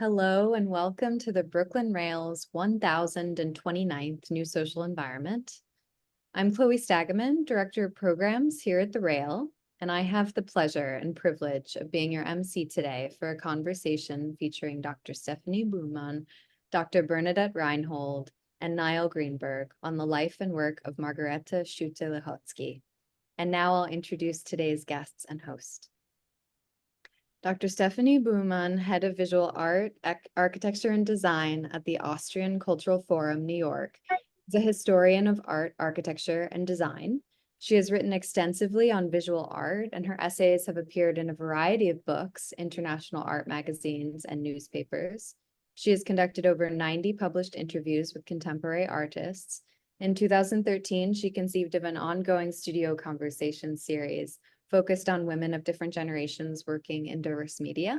Hello and welcome to the Brooklyn Rail's 1029th New Social Environment. I'm Chloe Stagaman, Director of Programs here at the Rail, and I have the pleasure and privilege of being your MC today for a conversation featuring Dr. Stephanie Buhmann, Dr. Bernadette Reinhold, and Nile Greenberg on the life and work of Margarete Schütte-Lihotzky. And now I'll introduce today's guests and host. Dr. Stephanie Buhmann, Head of Visual Art, Architecture and Design at the Austrian Cultural Forum, New York, is a historian of art, architecture, and design. She has written extensively on visual art, and her essays have appeared in a variety of books, international art magazines, and newspapers. She has conducted over 90 published interviews with contemporary artists. In 2013, she conceived of an ongoing studio conversation series focused on women of different generations working in diverse media.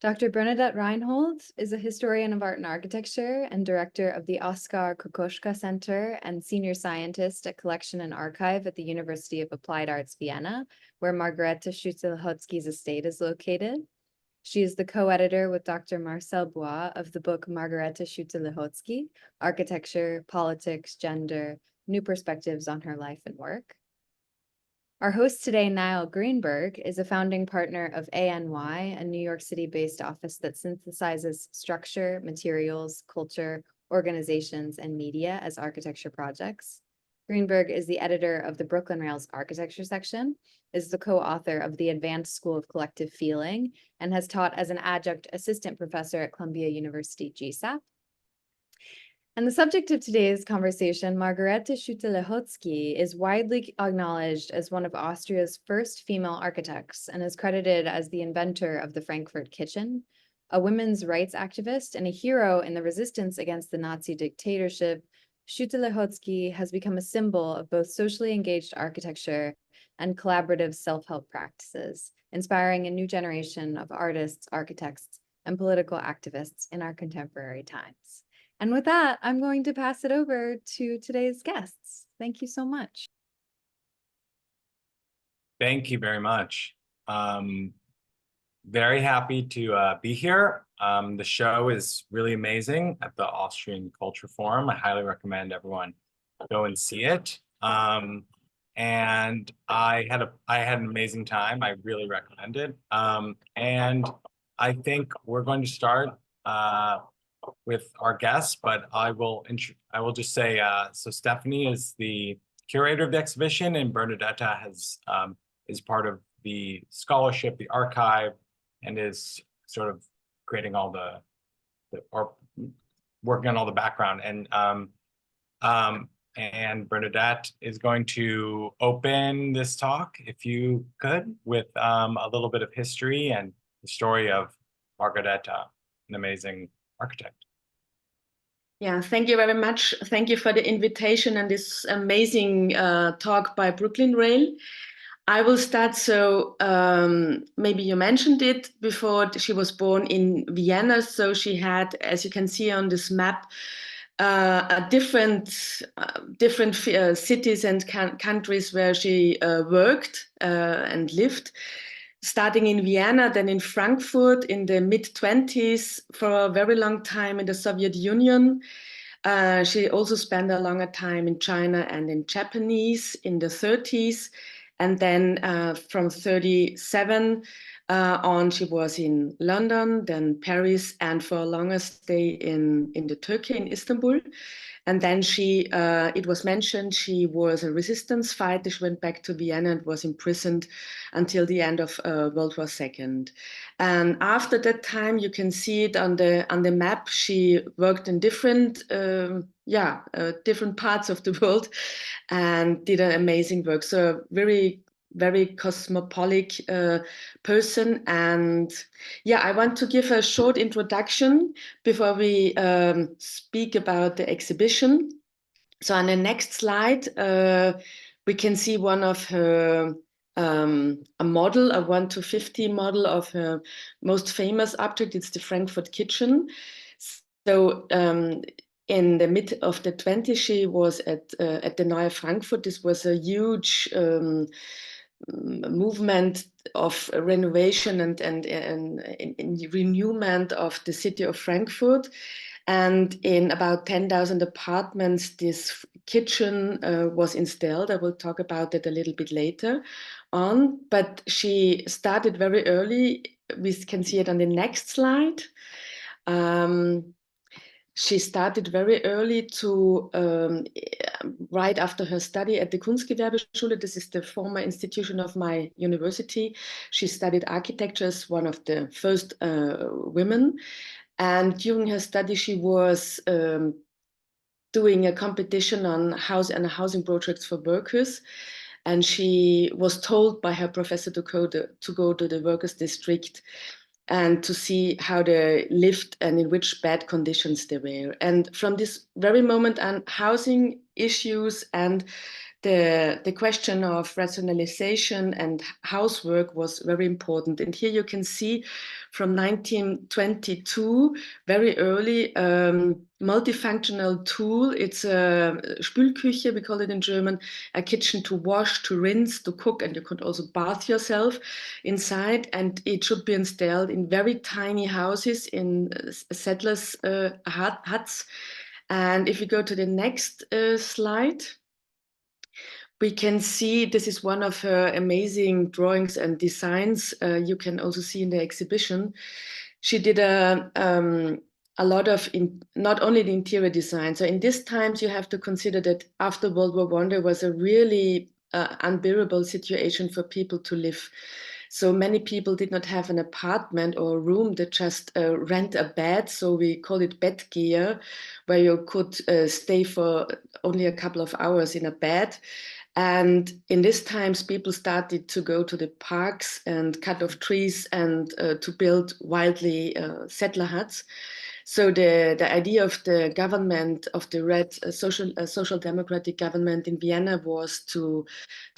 Dr. Bernadette Reinhold is a historian of art and architecture and director of the Oskar Kokoschka Center and senior scientist at Collection and Archive at the University of Applied Arts, Vienna, where Margarete Schütte-Lihotzky's estate is located. She is the co-editor with Dr. Marcel Bois of the book Margarete Schütte-Lihotzky, Architecture, Politics, Gender, New Perspectives on Her Life and Work. Our host today, Nile Greenberg, is a founding partner of ANY, a New York City-based office that synthesizes structure, materials, culture, organizations, and media as architecture projects. Greenberg is the editor of the Brooklyn Rail's architecture section, is the co-author of the Advanced School of Collective Feeling, and has taught as an adjunct assistant professor at Columbia University GSAPP. And the subject of today's conversation, Margarete Schütte-Lihotzky, is widely acknowledged as one of Austria's first female architects and is credited as the inventor of the Frankfurt kitchen, a women's rights activist and a hero in the resistance against the Nazi dictatorship. Schütte-Lihotzky has become a symbol of both socially engaged architecture and collaborative self-help practices, inspiring a new generation of artists, architects, and political activists in our contemporary times. And with that, I'm going to pass it over to today's guests. Thank you so much. Thank you very much. Very happy to be here. The show is really amazing at the Austrian Culture Forum. I highly recommend everyone go and see it. And I had an amazing time. I really recommend it. And I think we're going to start with our guests, but I will just say, so Stephanie is the curator of the exhibition, and Bernadette is part of the scholarship, the archive, and is sort of creating all or working on all the background. And Bernadette is going to open this talk, if you could, with a little bit of history and the story of Margarete, an amazing architect. Yeah, thank you very much. Thank you for the invitation and this amazing talk by Brooklyn Rail. I will start. So maybe you mentioned it before. She was born in Vienna, so she had, as you can see on this map, different cities and countries where she worked and lived. Starting in Vienna, then in Frankfurt in the mid-20s, for a very long time in the Soviet Union. She also spent a longer time in China and in Japanese in the 30s. And then from 37 on, she was in London, then Paris, and for a longer stay in the Turkey, in Istanbul. And then she, it was mentioned, she was a resistance fighter. She went back to Vienna and was imprisoned until the end of World War II. And after that time, you can see it on the map. She worked in different parts of the world and did an amazing work. So very cosmopolitan person. And yeah, I want to give a short introduction before we speak about the exhibition. So on the next slide, we can see one of her, a model, a 1:50 model of her most famous object. It's the Frankfurt kitchen. So in the mid of the 20s, she was at the Neue Frankfurt. This was a huge movement of renovation and renewment of the city of Frankfurt. And in about 10,000 apartments, this kitchen was installed. I will talk about it a little bit later on. But she started very early. We can see it on the next slide. She started very early to, right after her study at the Kunstgewerbeschule, this is the former institution of my university. She studied architecture as one of the first women. And during her study, she was doing a competition on housing projects for workers. And she was told by her professor to go to the workers' district and to see how they lived and in which bad conditions they were. And from this very moment on, housing issues and the question of rationalization and housework was very important. And here you can see from 1922, very early, multifunctional tool. It's a Spülküche, we call it in German, a kitchen to wash, to rinse, to cook, and you could also bath yourself inside. And it should be installed in very tiny houses, in settlers' huts. And if we go to the next slide, we can see this is one of her amazing drawings and designs. You can also see in the exhibition. She did a lot of, not only the interior design. So in these times, you have to consider that after World War I, there was a really unbearable situation for people to live. So many people did not have an apartment or a room. They just rent a bed. So we call it Bettgeher, where you could stay for only a couple of hours in a bed. And in these times, people started to go to the parks and cut off trees and to build wildly settler huts. So the idea of the government, of the Red Social Democratic government in Vienna, was to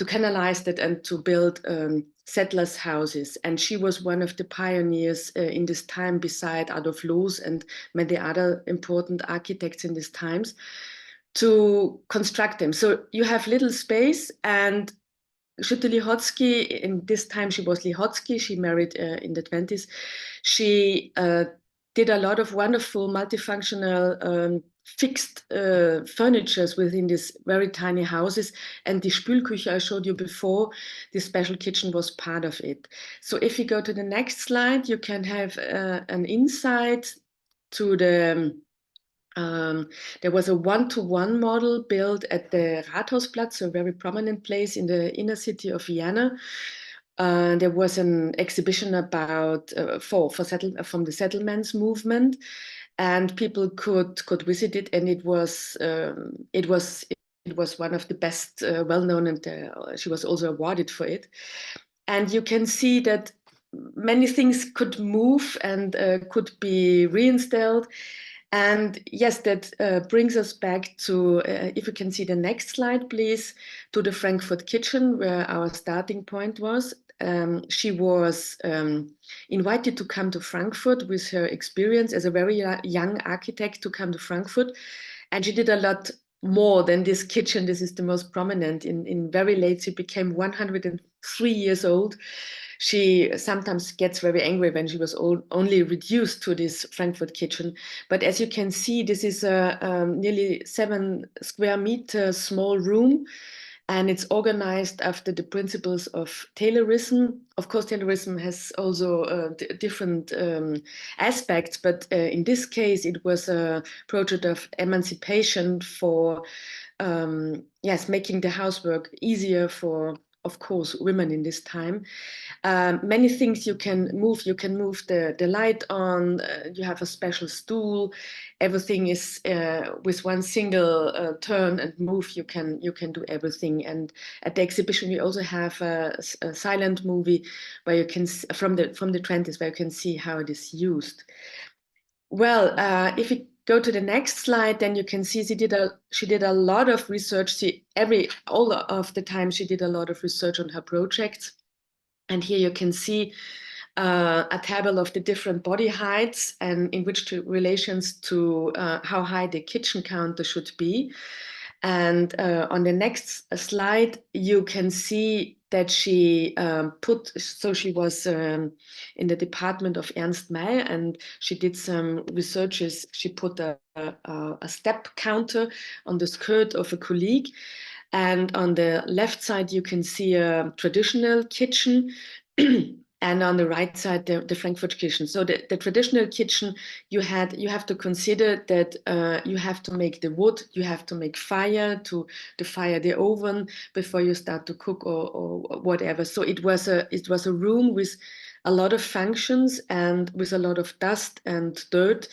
canalize that and to build settlers' houses. And she was one of the pioneers in this time, beside Adolf Loos and many other important architects in these times, to construct them. So you have little space, and Schütte-Lihotzky, in this time she was Lihotzky, she married in the 20s. She did a lot of wonderful multifunctional fixed furnitures within these very tiny houses. And the Spülküche I showed you before, this special kitchen was part of it. So if you go to the next slide, you can have an insight to the there was a one-to-one model built at the Rathausplatz, a very prominent place in the inner city of Vienna. There was an exhibition about from the settlements movement, and people could visit it, and it was one of the best, well-known, and she was also awarded for it. And you can see that many things could move and could be reinstalled. And yes, that brings us back to, if you can see the next slide, please, to the Frankfurt kitchen, where our starting point was. She was invited to come to Frankfurt with her experience as a very young architect, to come to Frankfurt. And she did a lot more than this kitchen. This is the most prominent. In very late, she became 103 years old. She sometimes gets very angry when she was only reduced to this Frankfurt kitchen. But as you can see, this is a nearly 7 square meter small room, and it's organized after the principles of Taylorism. Of course, Taylorism has also different aspects, but in this case, it was a project of emancipation for, making the housework easier for, of course, women in this time. Many things you can move. You can move the light on. You have a special stool. Everything is with one single turn and move. You can do everything. And at the exhibition, we also have a silent movie where you can from the 20s, where you can see how it is used. Well, if you go to the next slide, then you can see she did a lot of research. All of the time she did a lot of research on her projects. And here you can see a table of the different body heights and in which relations to how high the kitchen counter should be. And on the next slide, you can see that she she was in the department of Ernst Mayr, and she did some researches. She put a step counter on the skirt of a colleague. And on the left side, you can see a traditional kitchen. And on the right side, the Frankfurt kitchen. So the traditional kitchen, you have to consider that you have to make the wood, you have to make fire to fire the oven before you start to cook or whatever. So it was a room with a lot of functions and with a lot of dust and dirt.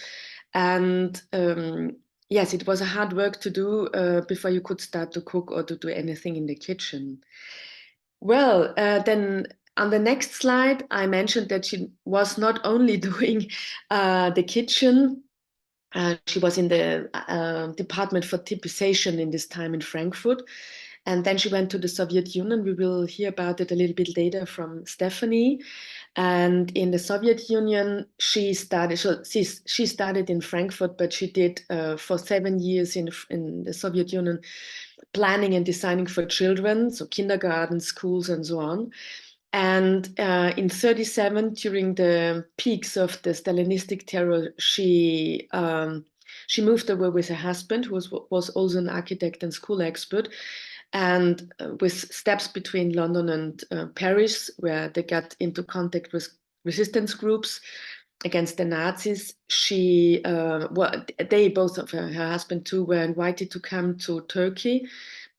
And yes, it was a hard work to do before you could start to cook or to do anything in the kitchen. Well, then on the next slide, I mentioned that she was not only doing the kitchen, she was in the department for typization in this time in Frankfurt. And then she went to the Soviet Union. We will hear about it a little bit later from Stephanie. And in the Soviet Union, she started. So she started in Frankfurt, but she did for 7 years in the Soviet Union planning and designing for children, so kindergarten, schools, and so on. And in 1937, during the peaks of the Stalinistic terror, she moved away with her husband, who was also an architect and school expert, and with steps between London and Paris, where they got into contact with resistance groups against the Nazis. They both of her husband too were invited to come to Turkey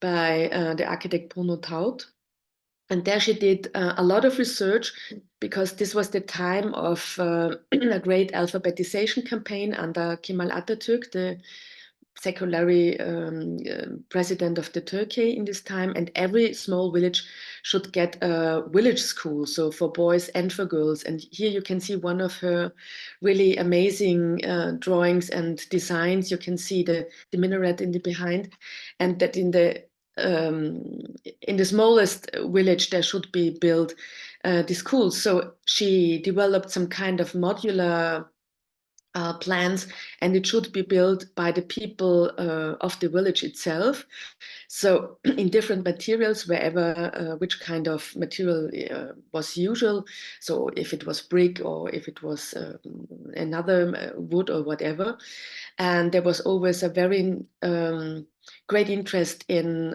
by the architect Bruno Taut. And there she did a lot of research, because this was the time of a great alphabetization campaign under Kemal Atatürk, the secular president of the Turkey in this time. And every small village should get a village school, so for boys and for girls. And here you can see one of her really amazing drawings and designs. You can see the minaret in the behind, and that in the smallest village there should be built the schools. So she developed some kind of modular plans, and it should be built by the people of the village itself. So in different materials, wherever which kind of material was usual. So if it was brick or if it was another wood or whatever. And there was always a very great interest in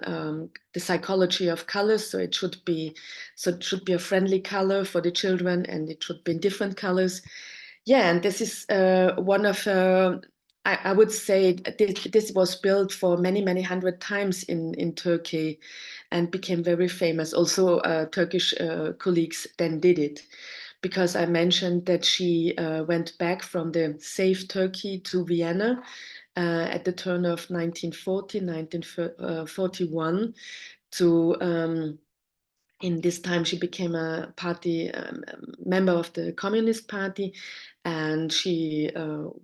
the psychology of colors. So it should be a friendly color for the children, and it should be in different colors. Yeah, and this is one of, I would say, this was built for many, many hundred times in Turkey and became very famous. Also, Turkish colleagues then did it, because I mentioned that she went back from the safe Turkey to Vienna at the turn of 1940, 1941 to in this time, she became a party member of the Communist Party, and she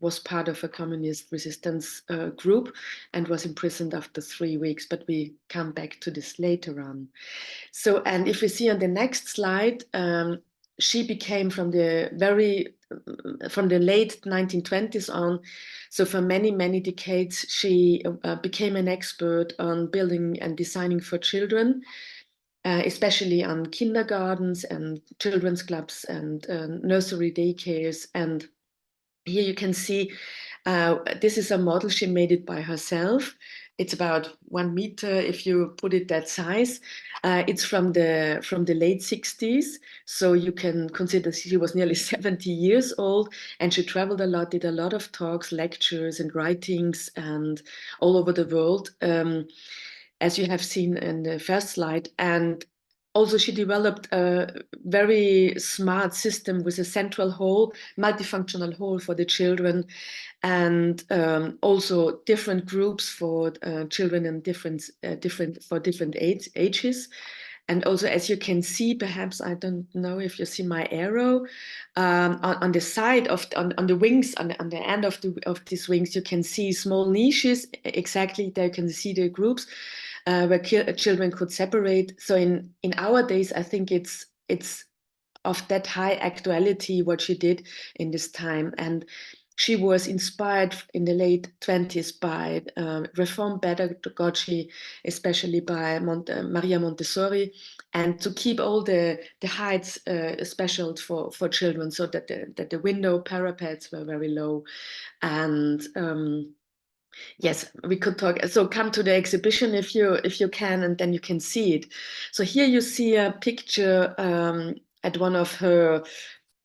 was part of a communist resistance group and was imprisoned after 3 weeks. But we come back to this later on. So, and if we see on the next slide, she became from the late 1920s on. So for many, many decades, she became an expert on building and designing for children. Especially on kindergartens and children's clubs and nursery daycares. And here you can see, this is a model. She made it by herself. It's about 1 meter if you put it that size. It's from the late 60s. So you can consider she was nearly 70 years old, and she traveled a lot, did a lot of talks, lectures and writings and all over the world. As you have seen in the first slide. And also she developed a very smart system with a central hall, multifunctional hall for the children, and also different groups for children in different ages. And also, as you can see, perhaps, I don't know if you see my arrow, on the side on the wings, on the end of these wings, you can see small niches. Exactly, there you can see the groups where children could separate. So in our days, I think it's of that high actuality what she did in this time. And She was inspired in the late 20s by reform pedagogy, especially by Maria Montessori, and to keep all the heights special for children, so that the window parapets were very low. And yes, we could talk. So come to the exhibition if you can, and then you can see it. So here you see a picture at one of her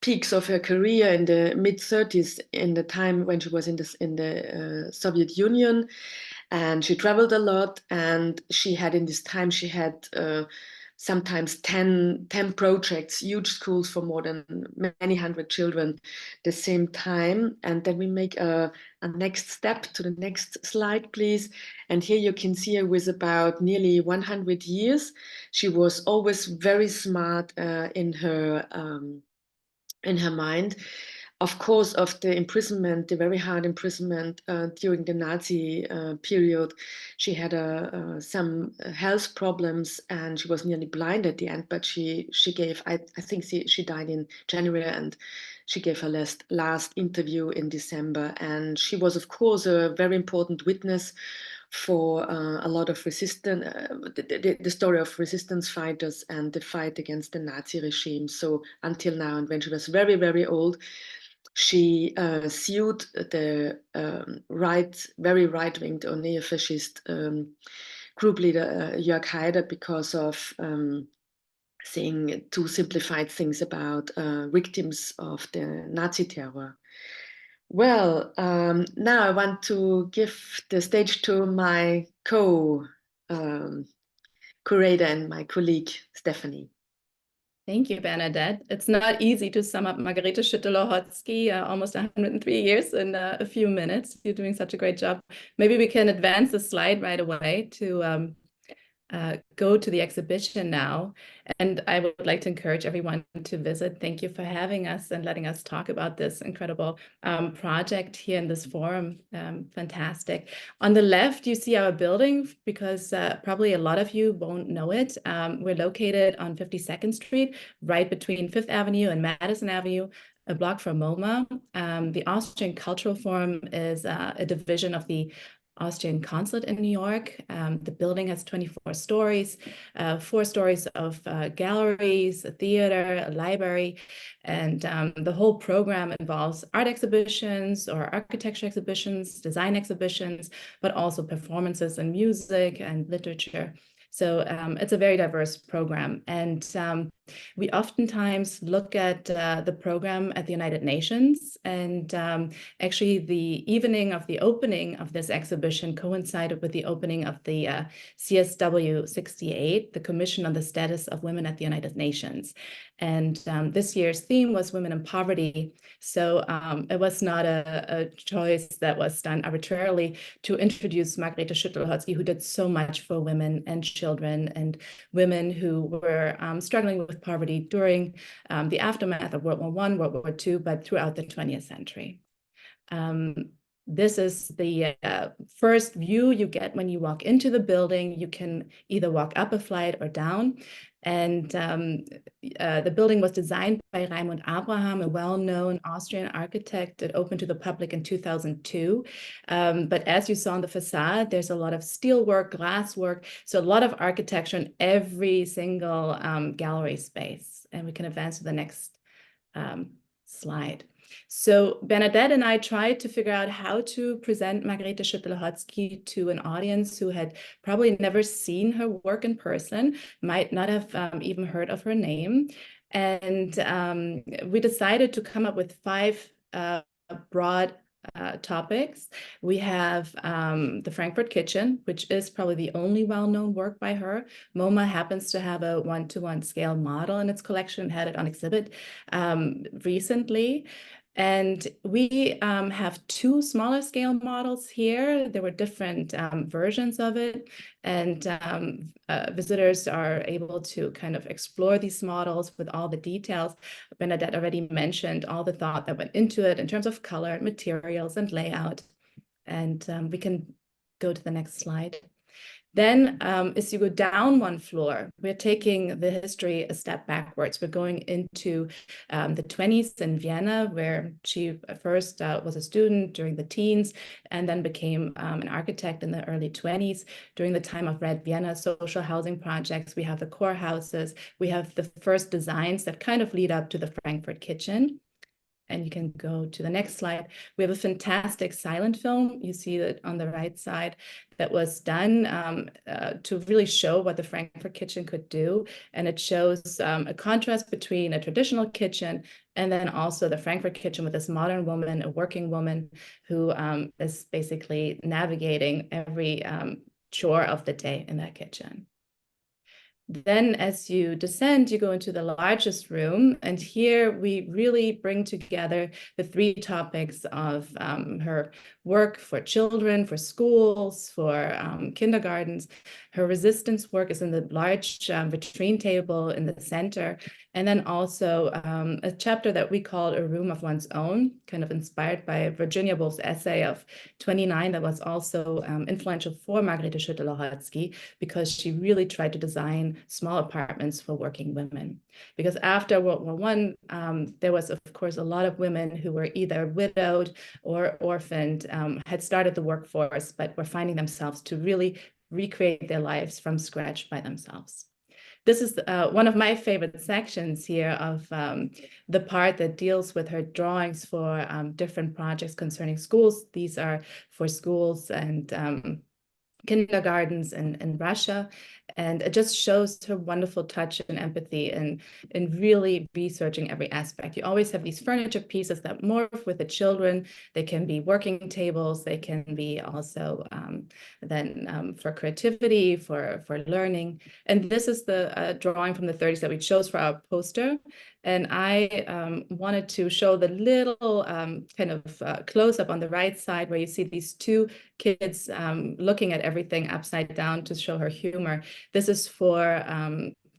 peaks of her career in the mid-30s, in the time when she was in the Soviet Union, and she traveled a lot. And she had, in this time, she had sometimes 10 projects, huge schools for more than many hundred children the same time. And then we make a next step to the next slide, please. And here you can see her with about nearly 100 years. She was always very smart in her mind. Of course, of the imprisonment, the very hard imprisonment during the Nazi period, she had some health problems, and she was nearly blind at the end. But she gave, I think she died in January, and she gave her last interview in December. And she was, of course, a very important witness for a lot of resistance, the story of resistance fighters and the fight against the Nazi regime. So until now, and when she was very, very old, she sued the very right-winged or neo-fascist group leader Jörg Haider because of saying too simplified things about victims of the Nazi terror. Well, now I want to give the stage to my curator and my colleague, Stephanie. Thank you, Bernadette. It's not easy to sum up Margarete Schütte-Lihotzky, almost 103 years in a few minutes. You're doing such a great job. Maybe we can advance the slide right away to go to the exhibition now. And I would like to encourage everyone to visit. Thank you for having us and letting us talk about this incredible project here in this forum. Fantastic. On the left, you see our building, because probably a lot of you won't know it. We're located on 52nd Street, right between 5th Avenue and Madison Avenue, a block from MoMA. The Austrian Cultural Forum is a division of the Austrian consulate in New York. The building has 24 stories, 4 stories of galleries, a theater, a library, and the whole program involves art exhibitions or architecture exhibitions, design exhibitions, but also performances and music and literature. So it's a very diverse program. And we oftentimes look at the program at the United Nations. And actually, the evening of the opening of this exhibition coincided with the opening of the CSW 68, the Commission on the Status of Women at the United Nations. And this year's theme was Women in Poverty. So it was not a choice that was done arbitrarily to introduce Margarete Schütte-Lihotzky, who did so much for women and children and women who were struggling with poverty during the aftermath of World War I, World War II, but throughout the 20th century. This is the first view you get when you walk into the building. You can either walk up a flight or down. And the building was designed by Raimund Abraham, a well-known Austrian architect. It opened to the public in 2002. But as you saw on the facade, there's a lot of steelwork, glasswork, so a lot of architecture in every single gallery space. And we can advance to the next slide. So Bernadette and I tried to figure out how to present Margarete Schütte-Lihotzky to an audience who had probably never seen her work in person, might not have even heard of her name. And we decided to come up with 5 broad topics. We have the Frankfurt Kitchen, which is probably the only well-known work by her. MoMA happens to have a 1-to-1 scale model in its collection, had it on exhibit recently. And we have 2 smaller scale models here. There were different versions of it. And visitors are able to kind of explore these models with all the details. Bernadette already mentioned all the thought that went into it in terms of color, materials, and layout. And we can go to the next slide. Then as you go down one floor, we're taking the history a step backwards. We're going into the 20s in Vienna, where she first was a student during the teens and then became an architect in the early 20s. During the time of Red Vienna social housing projects, we have the core houses, we have the first designs that kind of lead up to the Frankfurt kitchen. And you can go to the next slide. We have a fantastic silent film. You see that on the right side that was done to really show what the Frankfurt kitchen could do. And it shows a contrast between a traditional kitchen and then also the Frankfurt kitchen with this modern woman, a working woman who is basically navigating every chore of the day in that kitchen. Then as you descend, you go into the largest room. And here we really bring together the three topics of her work for children, for schools, for kindergartens. Her resistance work is in the large vitrine table in the center. And then also a chapter that we called A Room of One's Own, kind of inspired by Virginia Woolf's essay of 29 that was also influential for Margarete Schütte-Lihotzky, because she really tried to design small apartments for working women. Because after World War I, there was, of course, a lot of women who were either widowed or orphaned, had started the workforce, but were finding themselves to really recreate their lives from scratch by themselves. This is one of my favorite sections here of the part that deals with her drawings for different projects concerning schools. These are for schools and kindergartens in Russia. And it just shows her wonderful touch and empathy and really researching every aspect. You always have these furniture pieces that morph with the children. They can be working tables. They can be also then for creativity, for learning. And this is the drawing from the 30s that we chose for our poster. And I wanted to show the little kind of close-up on the right side where you see these two kids looking at everything upside down to show her humor. This is for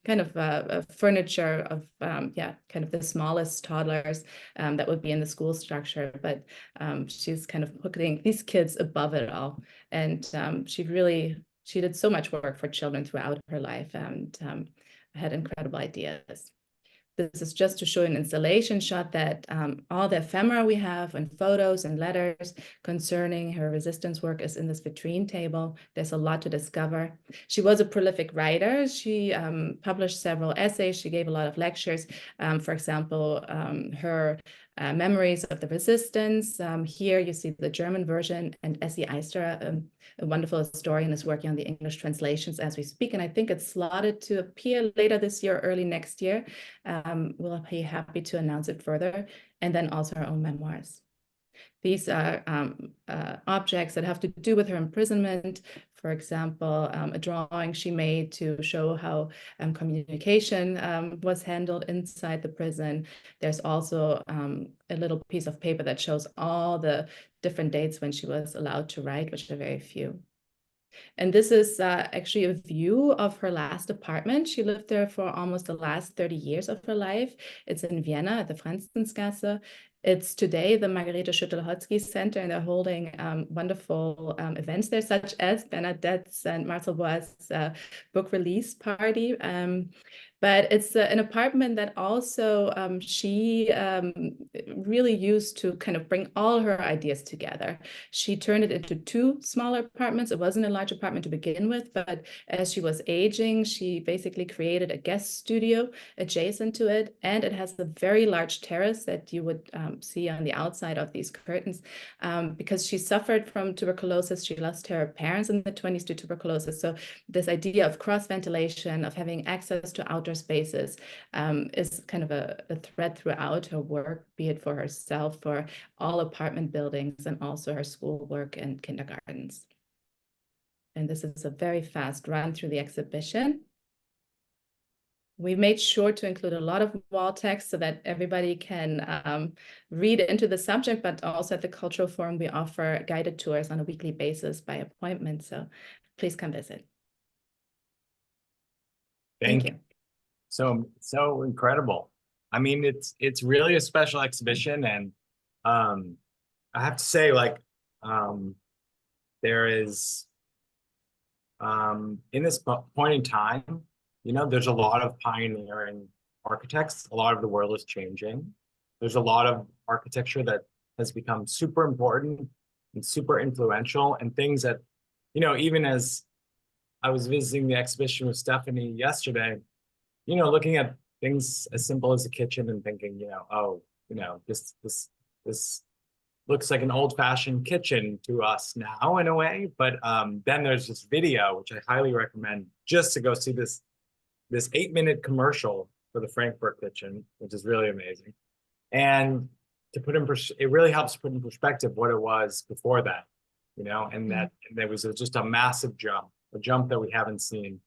kind of a furniture of, yeah, kind of the smallest toddlers that would be in the school structure. But she's kind of putting these kids above it all. And she did so much work for children throughout her life and had incredible ideas. This is just to show an installation shot that all the ephemera we have and photos and letters concerning her resistance work is in this vitrine table. There's a lot to discover. She was a prolific writer. She published several essays. She gave a lot of lectures. For example, her Memories of the Resistance. Here you see the German version, and Essie Eister, a wonderful historian, is working on the English translations as we speak. And I think it's slotted to appear later this year, early next year. We'll be happy to announce it further. And then also our own memoirs. These are objects that have to do with her imprisonment. For example, a drawing she made to show how communication was handled inside the prison. There's also a little piece of paper that shows all the different dates when she was allowed to write, which are very few. And this is actually a view of her last apartment. She lived there for almost the last 30 years of her life. It's in Vienna at the Franzensgasse. It's today the Margarete Schütte-Lihotzky Center, and they're holding wonderful events there, such as Bernadette's and Marcel Bois's book release party. But it's an apartment that also she really used to kind of bring all her ideas together. She turned it into two smaller apartments. It wasn't a large apartment to begin with, but as she was aging, she basically created a guest studio adjacent to it. And it has a very large terrace that you would see on the outside of these curtains. Because she suffered from tuberculosis. She lost her parents in the 20s to tuberculosis. So this idea of cross ventilation, of having access to outdoor spaces is kind of a thread throughout her work, be it for herself, for all apartment buildings, and also her schoolwork and kindergartens. And this is a very fast run through the exhibition. We made sure to include a lot of wall text so that everybody can read into the subject, but also at the Cultural Forum, we offer guided tours on a weekly basis by appointment. So please come visit. Thank you. So incredible. I mean, it's really a special exhibition, and I have to say, like, there is in this point in time, you know, there's a lot of pioneering architects. A lot of the world is changing. There's a lot of architecture that has become super important and super influential, and things that, you know, even as I was visiting the exhibition with Stephanie yesterday, you know, looking at things as simple as a kitchen and thinking, you know, oh, you know, this looks like an old-fashioned kitchen to us now in a way. But then there's this video, which I highly recommend, just to go see this 8-minute commercial for the Frankfurt kitchen, which is really amazing. And to put in, it really helps put in perspective what it was before that, you know, and that there was just a massive jump, a jump that we haven't seen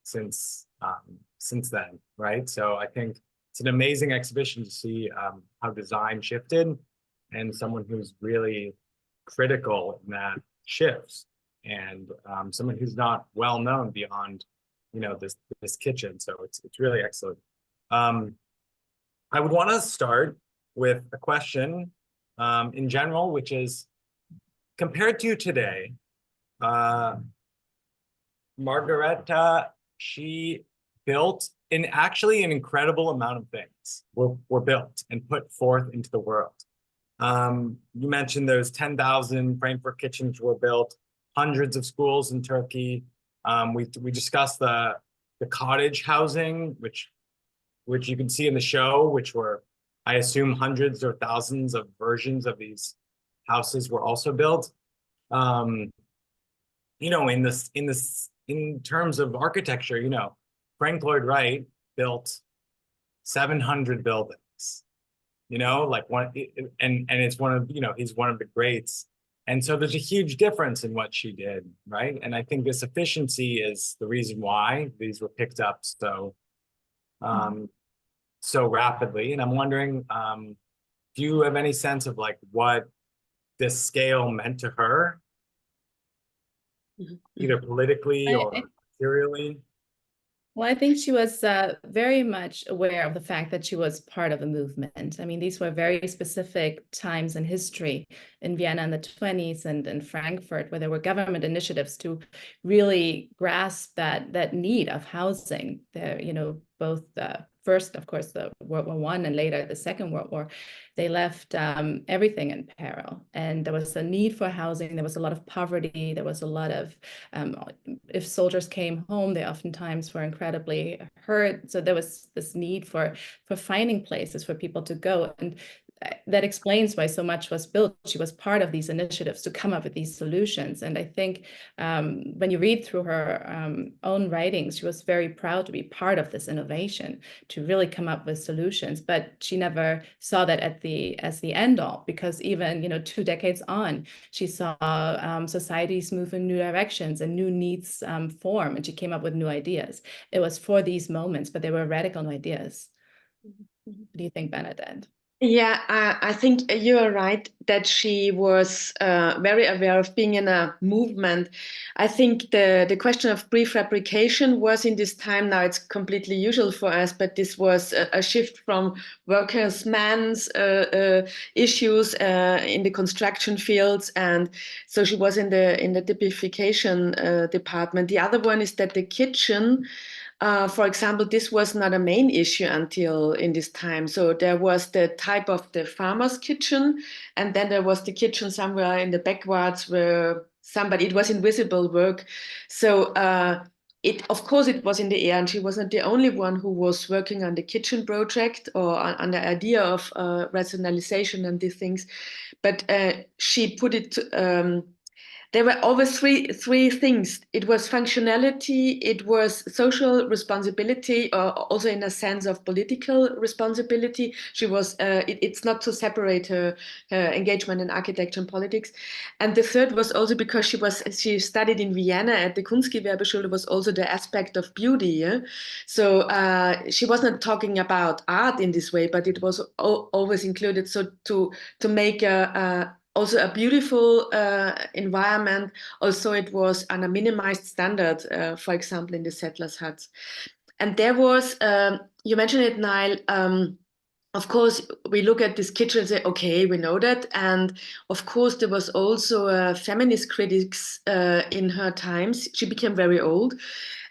since then, right? So I think it's an amazing exhibition to see how design shifted, and someone who's really critical in that shifts, and someone who's not well known beyond, you know, this kitchen. So it's really excellent. I would want to start with a question in general, which is, compared to today, Margarete, she built actually an incredible amount of things were built and put forth into the world. You mentioned those 10,000 Frankfurt kitchens were built, hundreds of schools in Turkey. We discussed the cottage housing, which you can see in the show, which were, I assume, hundreds or thousands of versions of these houses were also built. You know, in terms of architecture, you know, Frank Lloyd Wright built 700 buildings, you know, like and it's one of, you know, he's one of the greats. And so there's a huge difference in what she did, right? And I think this efficiency is the reason why these were picked up so rapidly. And I'm wondering, do you have any sense of like what this scale meant to her, either politically or materially? Well, I think she was very much aware of the fact that she was part of a movement. I mean, these were very specific times in history in Vienna in the 20s and in Frankfurt, where there were government initiatives to really grasp that need of housing. There, you know, both first, of course, the World War I and later the Second World War, they left everything in peril. And there was a need for housing. There was a lot of poverty. There was a lot of, if soldiers came home, they oftentimes were incredibly hurt. So there was this need for finding places for people to go. And that explains why so much was built. She was part of these initiatives to come up with these solutions. And I think when you read through her own writings, she was very proud to be part of this innovation, to really come up with solutions. But she never saw that as the end all, because even, you know, 2 decades on, she saw societies move in new directions and new needs form, and she came up with new ideas. It was for these moments, but they were radical ideas. What do you think, Bernadette? Yeah, I think you are right that she was very aware of being in a movement. I think the question of prefabrication was in this time, now it's completely usual for us, but this was a shift from workers' men's issues in the construction fields. And so she was in the typification department. The other one is that the kitchen, for example, this was not a main issue until in this time. So there was the type of the farmer's kitchen, and then there was the kitchen somewhere in the backwards where it was invisible work. So of course it was in the air, and she wasn't the only one who was working on the kitchen project or on the idea of rationalization and these things. But she put it there were always three things. It was functionality, it was social responsibility, also in a sense of political responsibility. She was, it's not to separate her engagement in architecture and politics. And the third was also because she studied in Vienna at the Kunstgewerbeschule, was also the aspect of beauty. Yeah? So she was not talking about art in this way, but it was always included. So to make also a beautiful environment. Also, it was on a minimized standard, for example, in the settlers' huts. And there was, you mentioned it, Nile, of course, we look at this kitchen and say, okay, we know that. And of course, there was also feminist critics in her times. She became very old.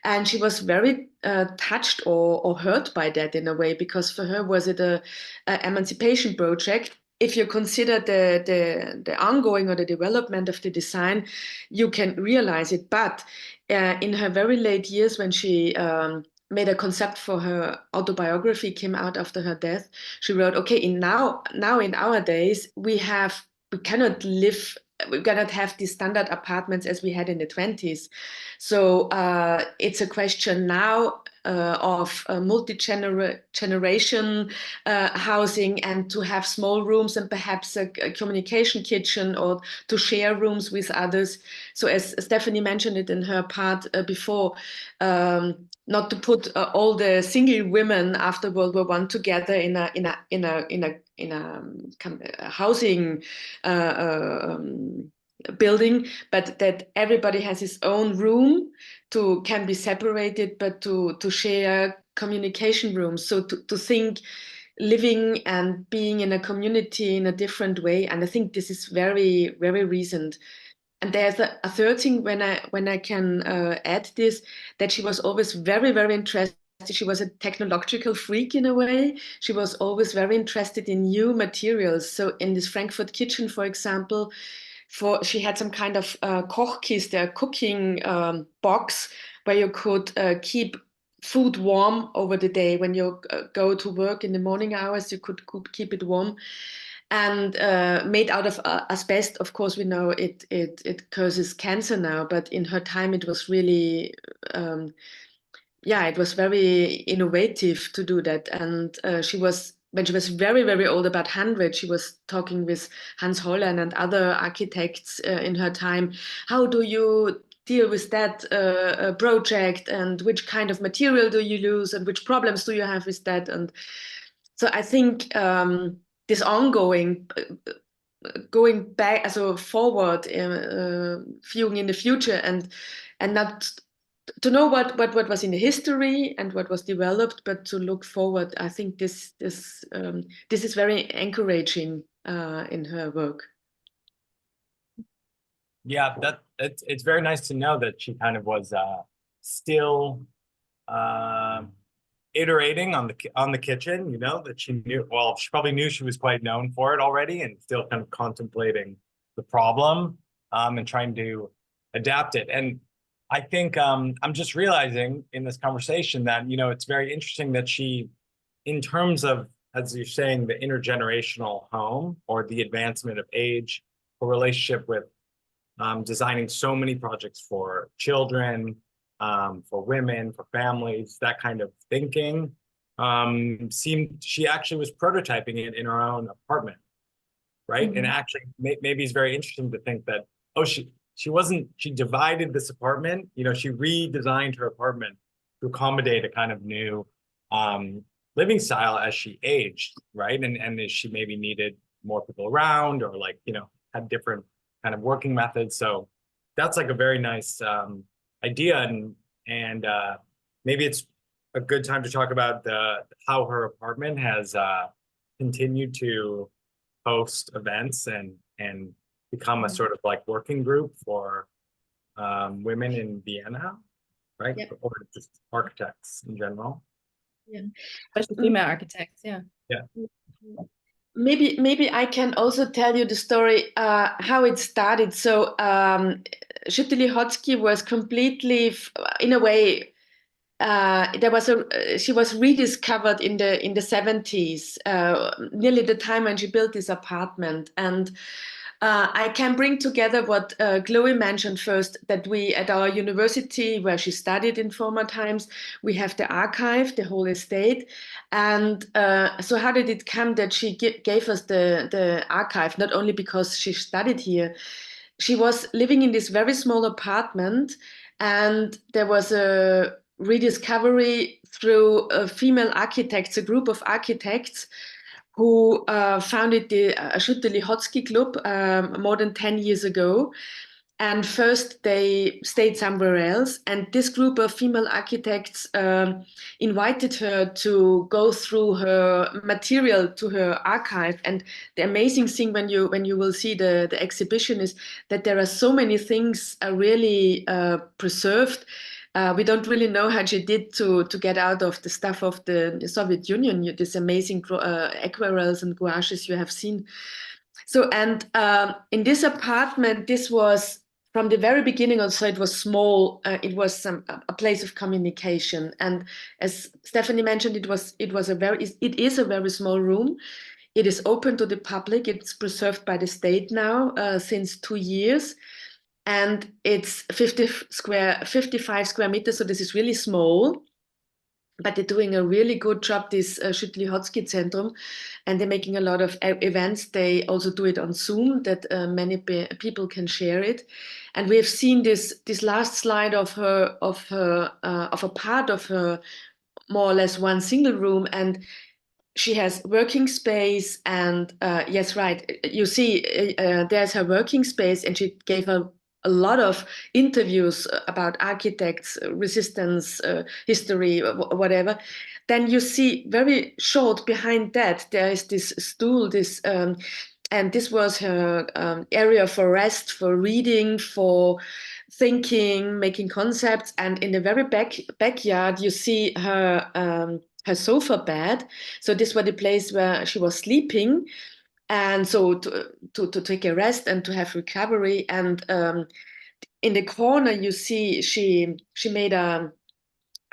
And she was very touched or hurt by that in a way, because for her, was it a emancipation project? If you consider the ongoing or the development of the design, you can realize it. But in her very late years, when she made a concept for her autobiography, came out after her death, she wrote, okay, now in our days, we cannot have these standard apartments as we had in the 20s. So it's a question now of multi-generation housing, and to have small rooms and perhaps a communication kitchen, or to share rooms with others. So as Stephanie mentioned it in her part before, not to put all the single women after World War I together in a housing building, but that everybody has his own room can be separated, but to share communication rooms. So to think living and being in a community in a different way. And I think this is very, very recent. And there's a third thing when I can add this, that she was always very, very interested. She was a technological freak in a way. She was always very interested in new materials. So in this Frankfurt kitchen, for example, she had some kind of Kochkiste, a cooking box, where you could keep food warm over the day. When you go to work in the morning hours, you could keep it warm. And made out of asbestos. Of course, we know it causes cancer now, but in her time, it was really, it was very innovative to do that. And when she was very, very old, about 100, she was talking with Hans Hollein and other architects in her time. How do you deal with that project, and which kind of material do you use, and which problems do you have with that? And so I think this ongoing, going back, so forward, viewing in the future, and not to know what was in the history and what was developed, but to look forward. I think this is very encouraging in her work. Yeah, it's very nice to know that she kind of was still iterating on the kitchen, you know, that she knew, well, she probably knew she was quite known for it already, and still kind of contemplating the problem and trying to adapt it. And I think I'm just realizing in this conversation that, you know, it's very interesting that she, in terms of, as you're saying, the intergenerational home, or the advancement of age, a relationship with designing so many projects for children, for women, for families, that kind of thinking, she actually was prototyping it in her own apartment, right? Mm-hmm. And actually, maybe it's very interesting to think that, oh, she divided this apartment, you know, she redesigned her apartment to accommodate a kind of new living style as she aged, right? And as she maybe needed more people around, or like, you know, had different kind of working methods. So that's like a very nice idea, and maybe it's a good time to talk about how her apartment has continued to host events and become a sort of like working group for women in Vienna, right? Yeah. Or just architects in general. Yeah, Especially female architects. Yeah. Yeah. Maybe I can also tell you the story how it started. So Schütte-Lihotzky was completely, in a way, she was rediscovered in the 70s, nearly the time when she built this apartment. And I can bring together what Chloe mentioned first, that we at our university, where she studied in former times, we have the archive, the whole estate. And so how did it come that she gave us the archive? Not only because she studied here, she was living in this very small apartment, and there was a rediscovery through female architects, a group of architects who founded the Schütte-Lihotzky Club more than 10 years ago. And first they stayed somewhere else. And this group of female architects invited her to go through her material to her archive. And the amazing thing when you will see the exhibition is that there are so many things really preserved. We don't really know how she did to get out of the stuff of the Soviet Union, this amazing aquarels and gouaches you have seen. So, and in this apartment, this was from the very beginning also, it was small. It was a place of communication. And as Stephanie mentioned, it is a very small room. It is open to the public. It's preserved by the state now since 2 years. And it's 55 square meters. So this is really small. But they're doing a really good job, this Schütte-Lihotzky Zentrum, and they're making a lot of events. They also do it on Zoom, that many people can share it. And we have seen this last slide of a part of her, more or less one single room, and she has working space. And yes, right, you see, there's her working space, and she gave a lot of interviews about architects, resistance, history, whatever. Then you see very short behind that, there is this stool, and this was her area for rest, for reading, for thinking, making concepts. And in the very backyard, you see her sofa bed. So this was the place where she was sleeping. And so to take a rest and to have recovery. And in the corner, you see she made a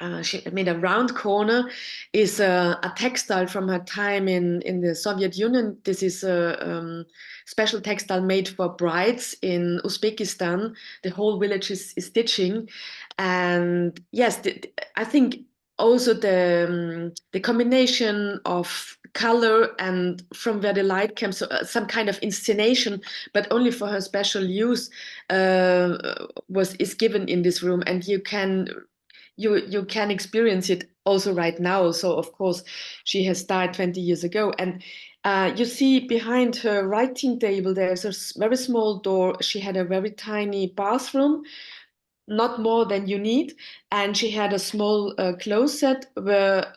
round corner, is a textile from her time in the Soviet Union. This is a special textile made for brides in Uzbekistan. The whole village is stitching. And yes, I think also the combination of color and from where the light comes, so some kind of installation, but only for her special use, is given in this room, and you can experience it also right now. So of course she has died 20 years ago, and you see behind her writing table there's a very small door. She had a very tiny bathroom, not more than you need, and she had a small closet where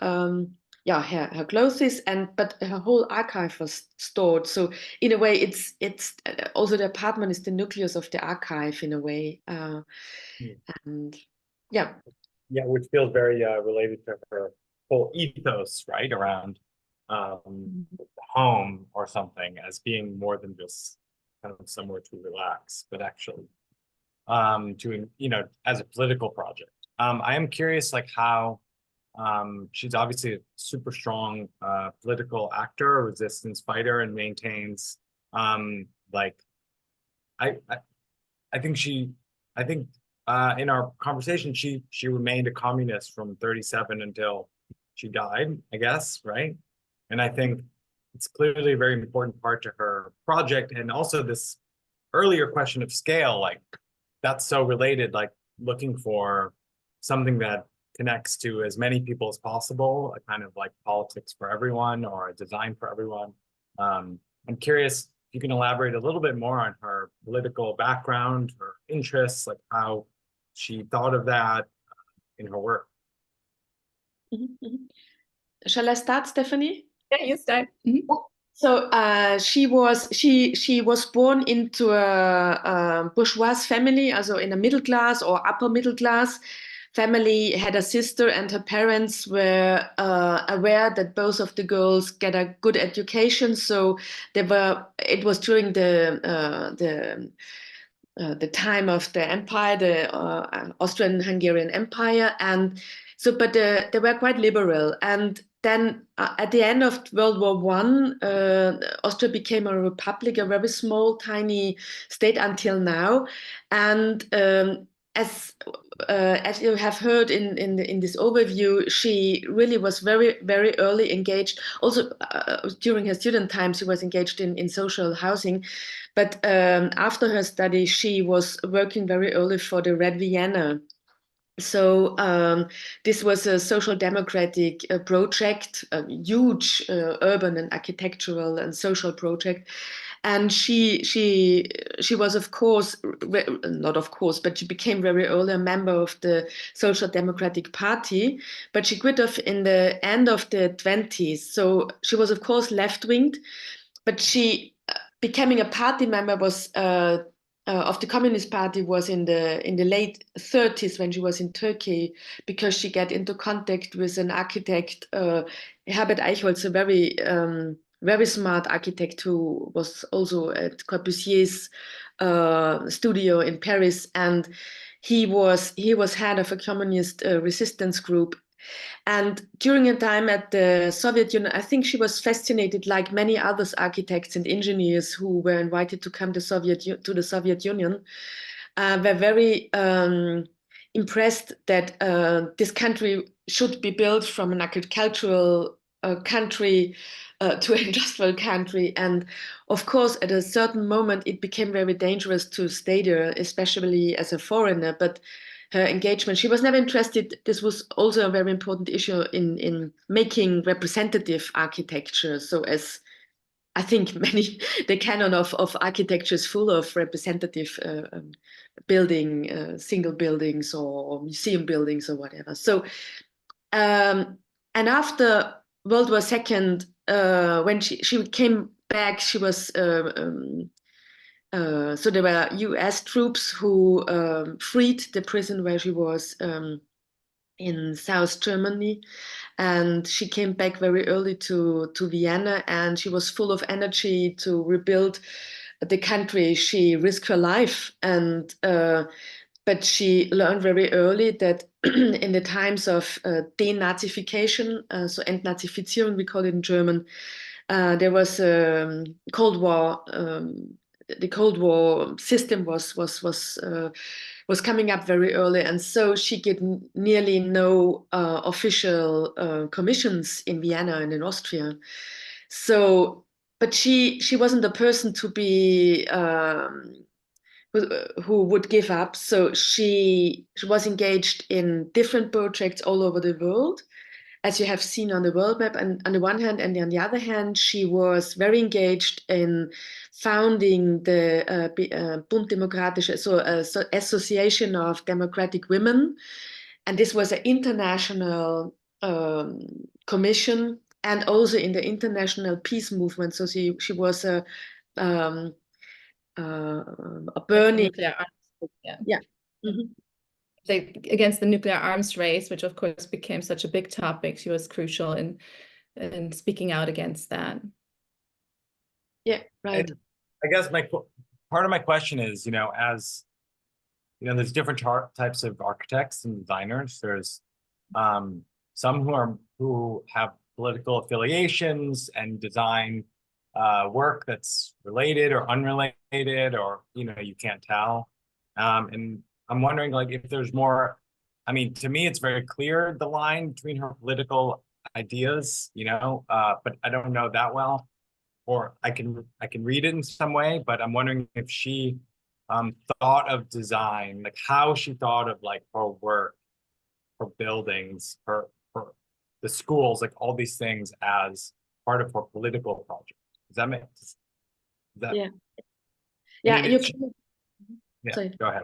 her clothes is, but her whole archive was stored. So in a way, it's also the apartment is the nucleus of the archive in a way, and yeah. Yeah, which feels very related to her whole ethos, right, around home or something as being more than just kind of somewhere to relax, but actually doing, as a political project. I am curious, like how she's obviously a super strong political actor, a resistance fighter, and maintains I think in our conversation, she remained a communist from 1937 until she died, I guess, right? And I think it's clearly a very important part to her project. And also this earlier question of scale, like that's so related, like looking for something that connects to as many people as possible, a kind of like politics for everyone or a design for everyone. I'm curious if you can elaborate a little bit more on her political background, her interests, like how she thought of that in her work. Shall I start, Stephanie? Yeah, you start. So she was born into a bourgeois family, also in a middle class or upper middle class family. Had a sister, and her parents were aware that both of the girls get a good education. So it was during the time of the empire, the Austrian-Hungarian Empire, and so. But they were quite liberal. And then at the end of World War I, Austria became a republic, a very small, tiny state until now. And as you have heard in this overview, she really was very, very early engaged. Also, during her student time, she was engaged in social housing. But after her study, she was working very early for the Red Vienna. So this was a social democratic project, a huge urban and architectural and social project. And she was, of course, not of course, but she became very early a member of the Social Democratic Party. But she quit off in the end of the 20s. So she was, of course, left-winged. But she becoming a party member was of the Communist Party was in the late 30s when she was in Turkey, because she got into contact with an architect, Herbert Eichholz, a very smart architect who was also at Corbusier's studio in Paris, and he was head of a communist resistance group. And during a time at the Soviet Union, I think she was fascinated, like many other architects and engineers who were invited to come to the Soviet Union, were very impressed that this country should be built from an agricultural country to an industrial country. And of course, at a certain moment, it became very dangerous to stay there, especially as a foreigner. But her engagement, she was never interested. This was also a very important issue in making representative architecture. So as I think the canon of architecture is full of representative single buildings or museum buildings or whatever. So, and after World War II, when she came back, she was so there were U.S. troops who freed the prison where she was in South Germany, and she came back very early to Vienna, and she was full of energy to rebuild the country. She risked her life, and but she learned very early that in the times of denazification, so Entnazifizierung, we call it in German, there was Cold War. The Cold War system was coming up very early, and so she get nearly no official commissions in Vienna and in Austria. So, but she wasn't the person to be who would give up. So she was engaged in different projects all over the world, as you have seen on the world map. And on the one hand, and on the other hand, she was very engaged in founding the Bund Demokratische, so Association of Democratic Women. And this was an international commission, and also in the international peace movement. So she was a burning. Nuclear arms, yeah. Yeah. Mm-hmm. Against the nuclear arms race, which of course became such a big topic. She was crucial in speaking out against that. Yeah, right. And I guess part of my question is, as there's different types of architects and designers. There's some who have political affiliations and design work that's related or unrelated, or you can't tell. And I'm wondering, like, if there's more. I mean, to me, it's very clear the line between her political ideas, but I don't know that well, or I can read it in some way. But I'm wondering if she thought of design, like how she thought of like her work, her buildings, her the schools, like all these things as part of her political project. Does that make sense? Yeah. Yeah, You can. Yeah, Sorry. go ahead.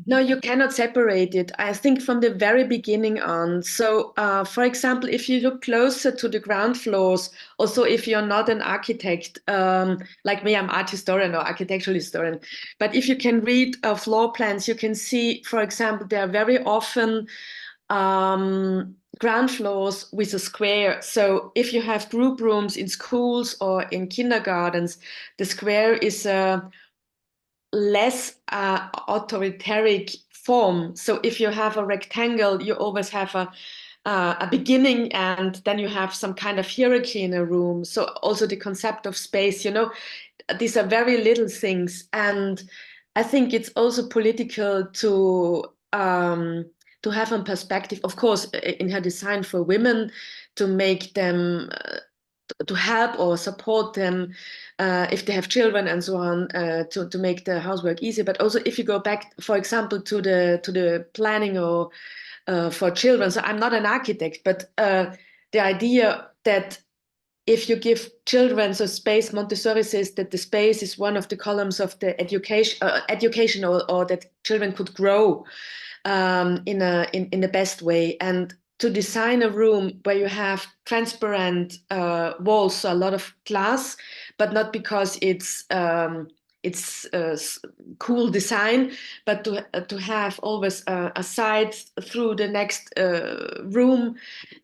No, you cannot separate it. I think from the very beginning on. So, for example, if you look closer to the ground floors, also if you're not an architect, like me, I'm art historian or architectural historian, but if you can read floor plans, you can see, for example, there are very often ground floors with a square. So if you have group rooms in schools or in kindergartens, the square is a less authoritarian form. So if you have a rectangle, you always have a beginning, and then you have some kind of hierarchy in a room. So also the concept of space, these are very little things. And I think it's also political to have a perspective, of course, in her design for women, to make them to help or support them if they have children and so on, to make the housework easier. But also if you go back, for example, to the planning or for children. So I'm not an architect, but the idea that if you give children so space, Montessori says that the space is one of the columns of the education, or that children could grow in the best way. And to design a room where you have transparent walls, so a lot of glass, but not because it's cool design, but to have always a side through the next room,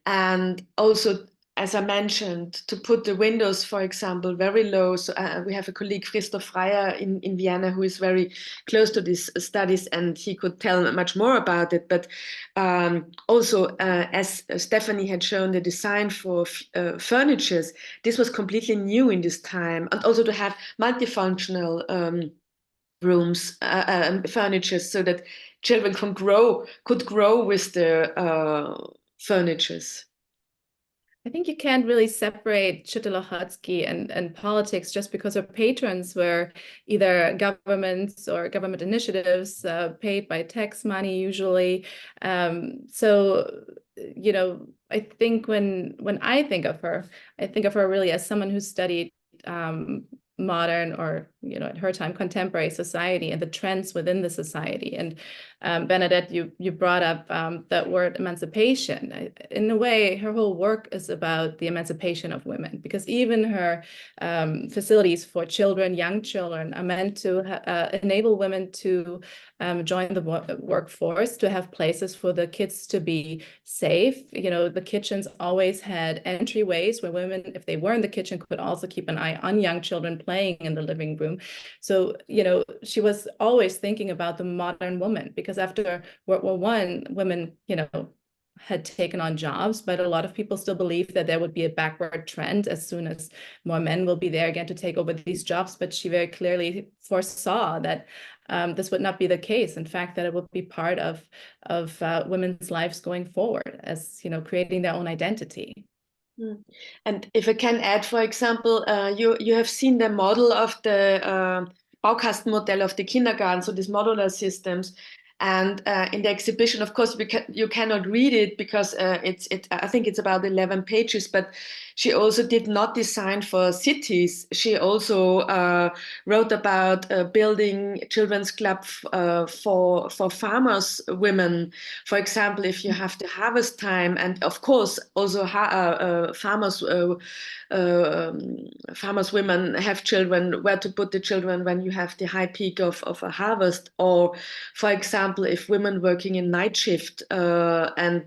and also, as I mentioned, to put the windows, for example, very low. So we have a colleague, Christoph Reyer in Vienna, who is very close to these studies, and he could tell much more about it. But also, as Stephanie had shown, the design for furnitures, this was completely new in this time. And also to have multifunctional rooms, furniture, so that children could grow with the furnitures. I think you can't really separate Schütte-Lihotzky and politics just because her patrons were either governments or government initiatives paid by tax money usually. So, you know, I think when I think of her really as someone who studied modern, or, you know, at her time, contemporary society and the trends within the society. And Bernadette, you brought up that word emancipation. In a way, her whole work is about the emancipation of women, because even her facilities for children, young children, are meant to enable women to join the workforce, to have places for the kids to be safe. You know, the kitchens always had entryways where women, if they were in the kitchen, could also keep an eye on young children playing in the living room. So, you know, she was always thinking about the modern woman, because after World War I, women, you know, had taken on jobs, but a lot of people still believe that there would be a backward trend as soon as more men will be there again to take over these jobs. But she very clearly foresaw that this would not be the case. In fact, that it would be part of women's lives going forward, as, you know, creating their own identity. And if I can add, for example, you have seen the model of the Baukastenmodell of the kindergarten, so these modular systems. And in the exhibition, of course, you cannot read it because I think it's about 11 pages, but she also did not design for cities. She also wrote about building children's club for farmers women. For example, if you have the harvest time, and of course also farmers women have children, where to put the children when you have the high peak of a harvest. Or, for example, if women working in night shift, and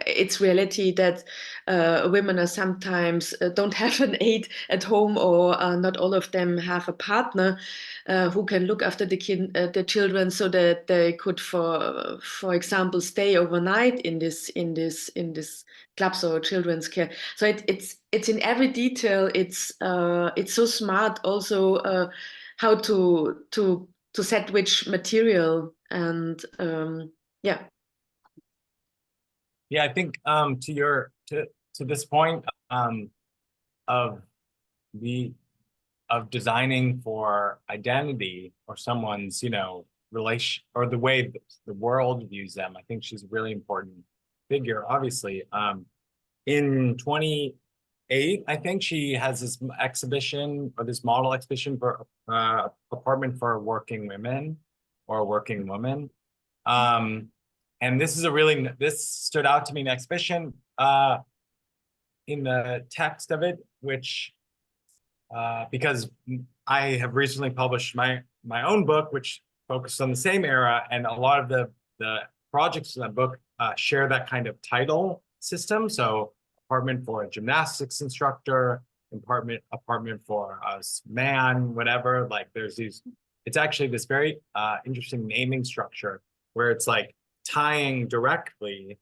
it's reality that women are sometimes don't have an aide at home, or not all of them have a partner who can look after the children, so that they could, for example, stay overnight in this clubs or children's care. So it's in every detail. It's so smart also how to set which material, and yeah. Yeah, I think to this point of designing for identity, or someone's, you know, relation, or the way the world views them, I think she's a really important figure. Obviously, in 2008, I think she has this exhibition, or this model exhibition for apartment for working women, or a working woman. And this stood out to me in the exhibition, in the text of it, which, because I have recently published my own book, which focused on the same era, and a lot of the projects in that book share that kind of title system. So apartment for a gymnastics instructor, apartment for a man, whatever. Like it's actually this very interesting naming structure, where it's like tying directly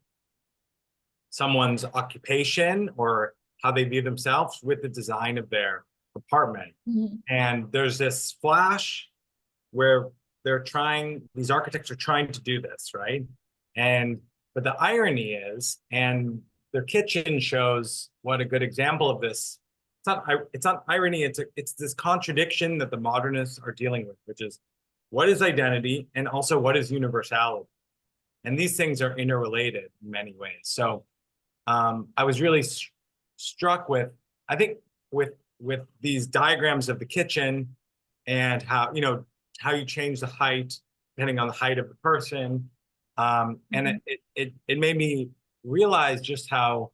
someone's occupation or how they view themselves with the design of their apartment. Mm-hmm. And there's this flash where these architects are trying to do this, right? But the irony is, and their kitchen shows what a good example of this. It's not irony, it's this contradiction that the modernists are dealing with, which is, what is identity, and also what is universality? And these things are interrelated in many ways. So I was really struck with I think with these diagrams of the kitchen and how, how you change the height depending on the height of the person. And it made me realize just how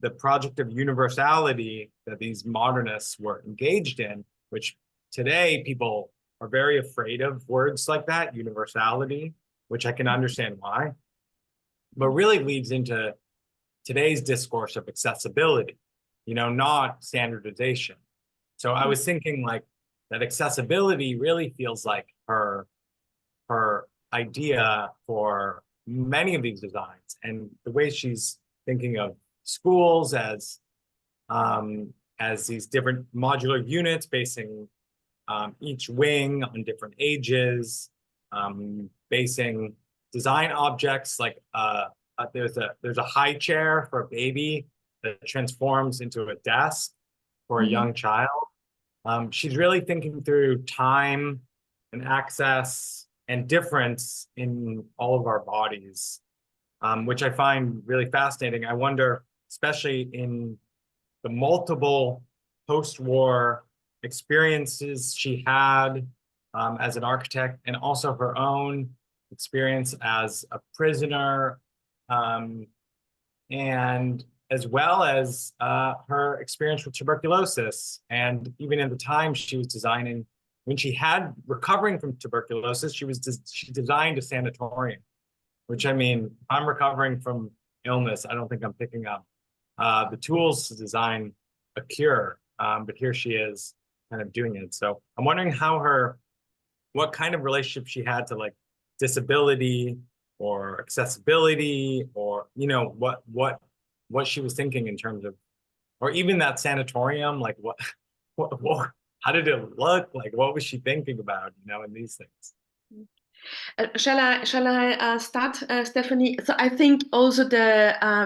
the project of universality that these modernists were engaged in, which today people are very afraid of words like that, universality, which I can understand why, but really leads into today's discourse of accessibility, not standardization. So I was thinking like that accessibility really feels like her idea for many of these designs, and the way she's thinking of schools as these different modular units basing each wing on different ages, basing design objects like there's a high chair for a baby that transforms into a desk for a young child. She's really thinking through time and access and difference in all of our bodies, which I find really fascinating. I wonder, especially in the multiple post-war experiences she had as an architect, and also her own experience as a prisoner, and as well as her experience with tuberculosis. And even at the time she was designing, when she had recovering from tuberculosis, she designed a sanatorium, which, I mean, I'm recovering from illness, I don't think I'm picking up the tools to design a cure, but here she is kind of doing it. So I'm wondering what kind of relationship she had to like disability or accessibility, or what she was thinking in terms of, or even that sanatorium, like what how did it look like? What was she thinking about, in these things? Shall I start, Stephanie? So I think also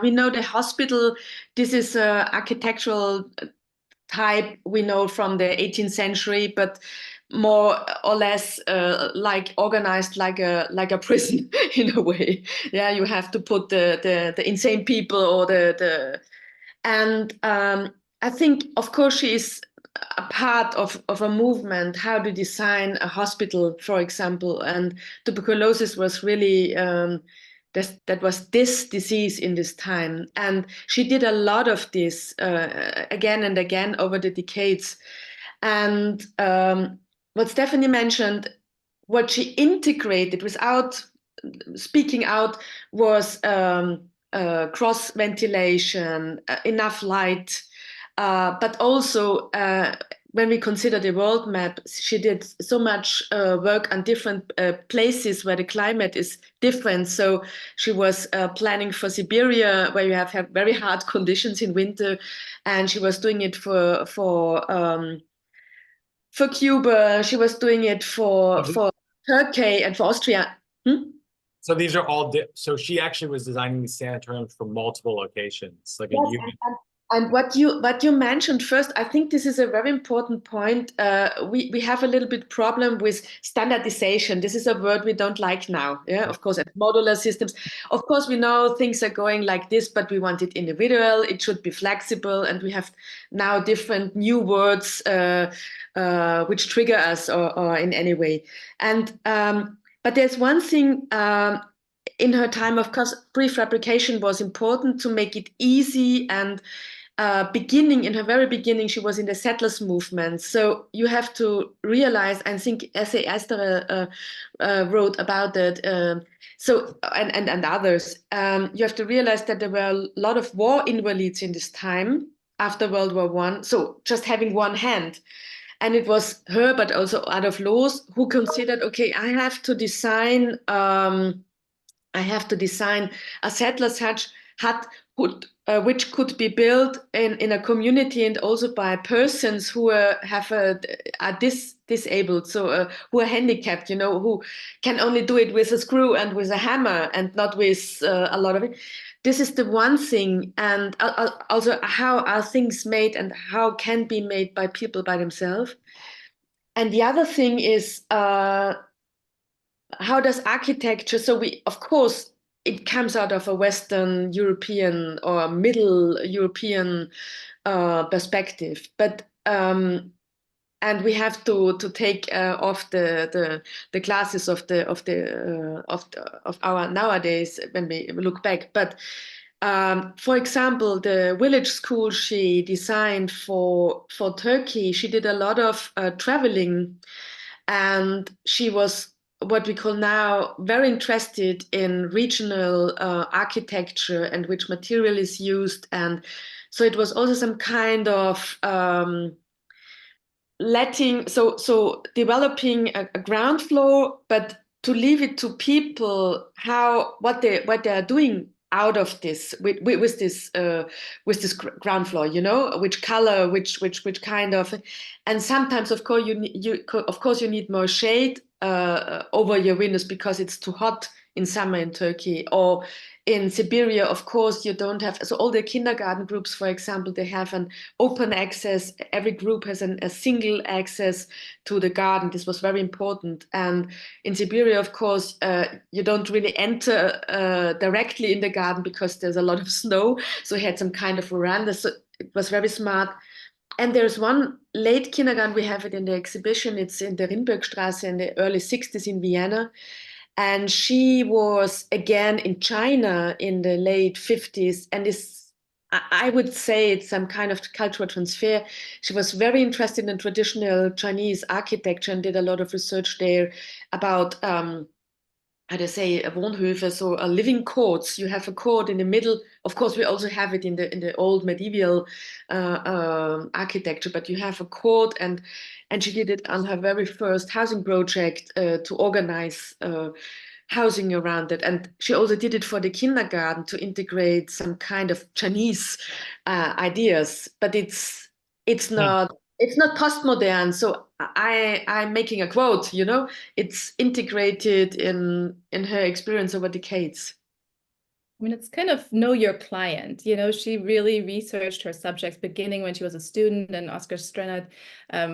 we know the hospital. This is a architectural type we know from the 18th century, but more or less like organized like a prison in a way. Yeah, you have to put the insane people or and I think, of course, she is a part of a movement, how to design a hospital, for example. And tuberculosis was really, that was this disease in this time. And she did a lot of this again and again over the decades. And what Stephanie mentioned, what she integrated without speaking out was cross ventilation, enough light, but also when we consider the world map, she did so much work on different places where the climate is different. So she was planning for Siberia, where you have very hard conditions in winter, and she was doing it for Cuba. She was doing it for Turkey and for Austria. So these are all, so she actually was designing these sanatoriums for multiple locations, like a unit. And what you mentioned first, I think this is a very important point. We have a little bit problem with standardization. This is a word we don't like now. Yeah, of course, modular systems. Of course, we know things are going like this, but we want it individual. It should be flexible, and we have now different new words which trigger us or in any way. And but there's one thing. In her time, of course, prefabrication was important to make it easy. And in her very beginning, she was in the settlers movement. So you have to realize, I think S.A. Esther wrote about it, and others. You have to realize that there were a lot of war invalids in this time after World War I. So just having one hand. And it was her, but also Adolf Loos, who considered, okay, I have to design a settler's hut which could be built in a community, and also by persons who are disabled, so who are handicapped, who can only do it with a screw and with a hammer and not with a lot of it. This is the one thing. And also how are things made and how can be made by people by themselves. And the other thing is how does architecture, so we, of course, it comes out of a Western European or Middle European perspective, but and we have to take off the glasses of our nowadays when we look back. But for example, the village school she designed for Turkey, she did a lot of traveling, and she was what we call now very interested in regional architecture and which material is used. And so it was also some kind of developing a ground floor, but to leave it to people what they are doing out of this with this ground floor, you know, which color, which kind of, and sometimes of course you need more shade over your windows because it's too hot in summer in Turkey, or in Siberia, of course, you don't have, so all the kindergarten groups, for example, they have an open access. Every group has a single access to the garden. This was very important. And in Siberia, of course, you don't really enter directly in the garden because there's a lot of snow. So we had some kind of veranda. So it was very smart. And there's one late kindergarten, we have it in the exhibition. It's in the Rindbergstraße in the early 60s in Vienna. And she was again in China in the late 50s. And I would say it's some kind of cultural transfer. She was very interested in traditional Chinese architecture and did a lot of research there about, how to say, a Wohnhöfe, so a living courts. You have a court in the middle. Of course, we also have it in the old medieval architecture, but you have a court, and she did it on her very first housing project to organize housing around it. And she also did it for the kindergarten to integrate some kind of Chinese ideas, but it's not postmodern. So I'm making a quote, you know, it's integrated in her experience over decades. I mean, it's kind of know your client. You know, she really researched her subjects beginning when she was a student, and Oskar Strenat,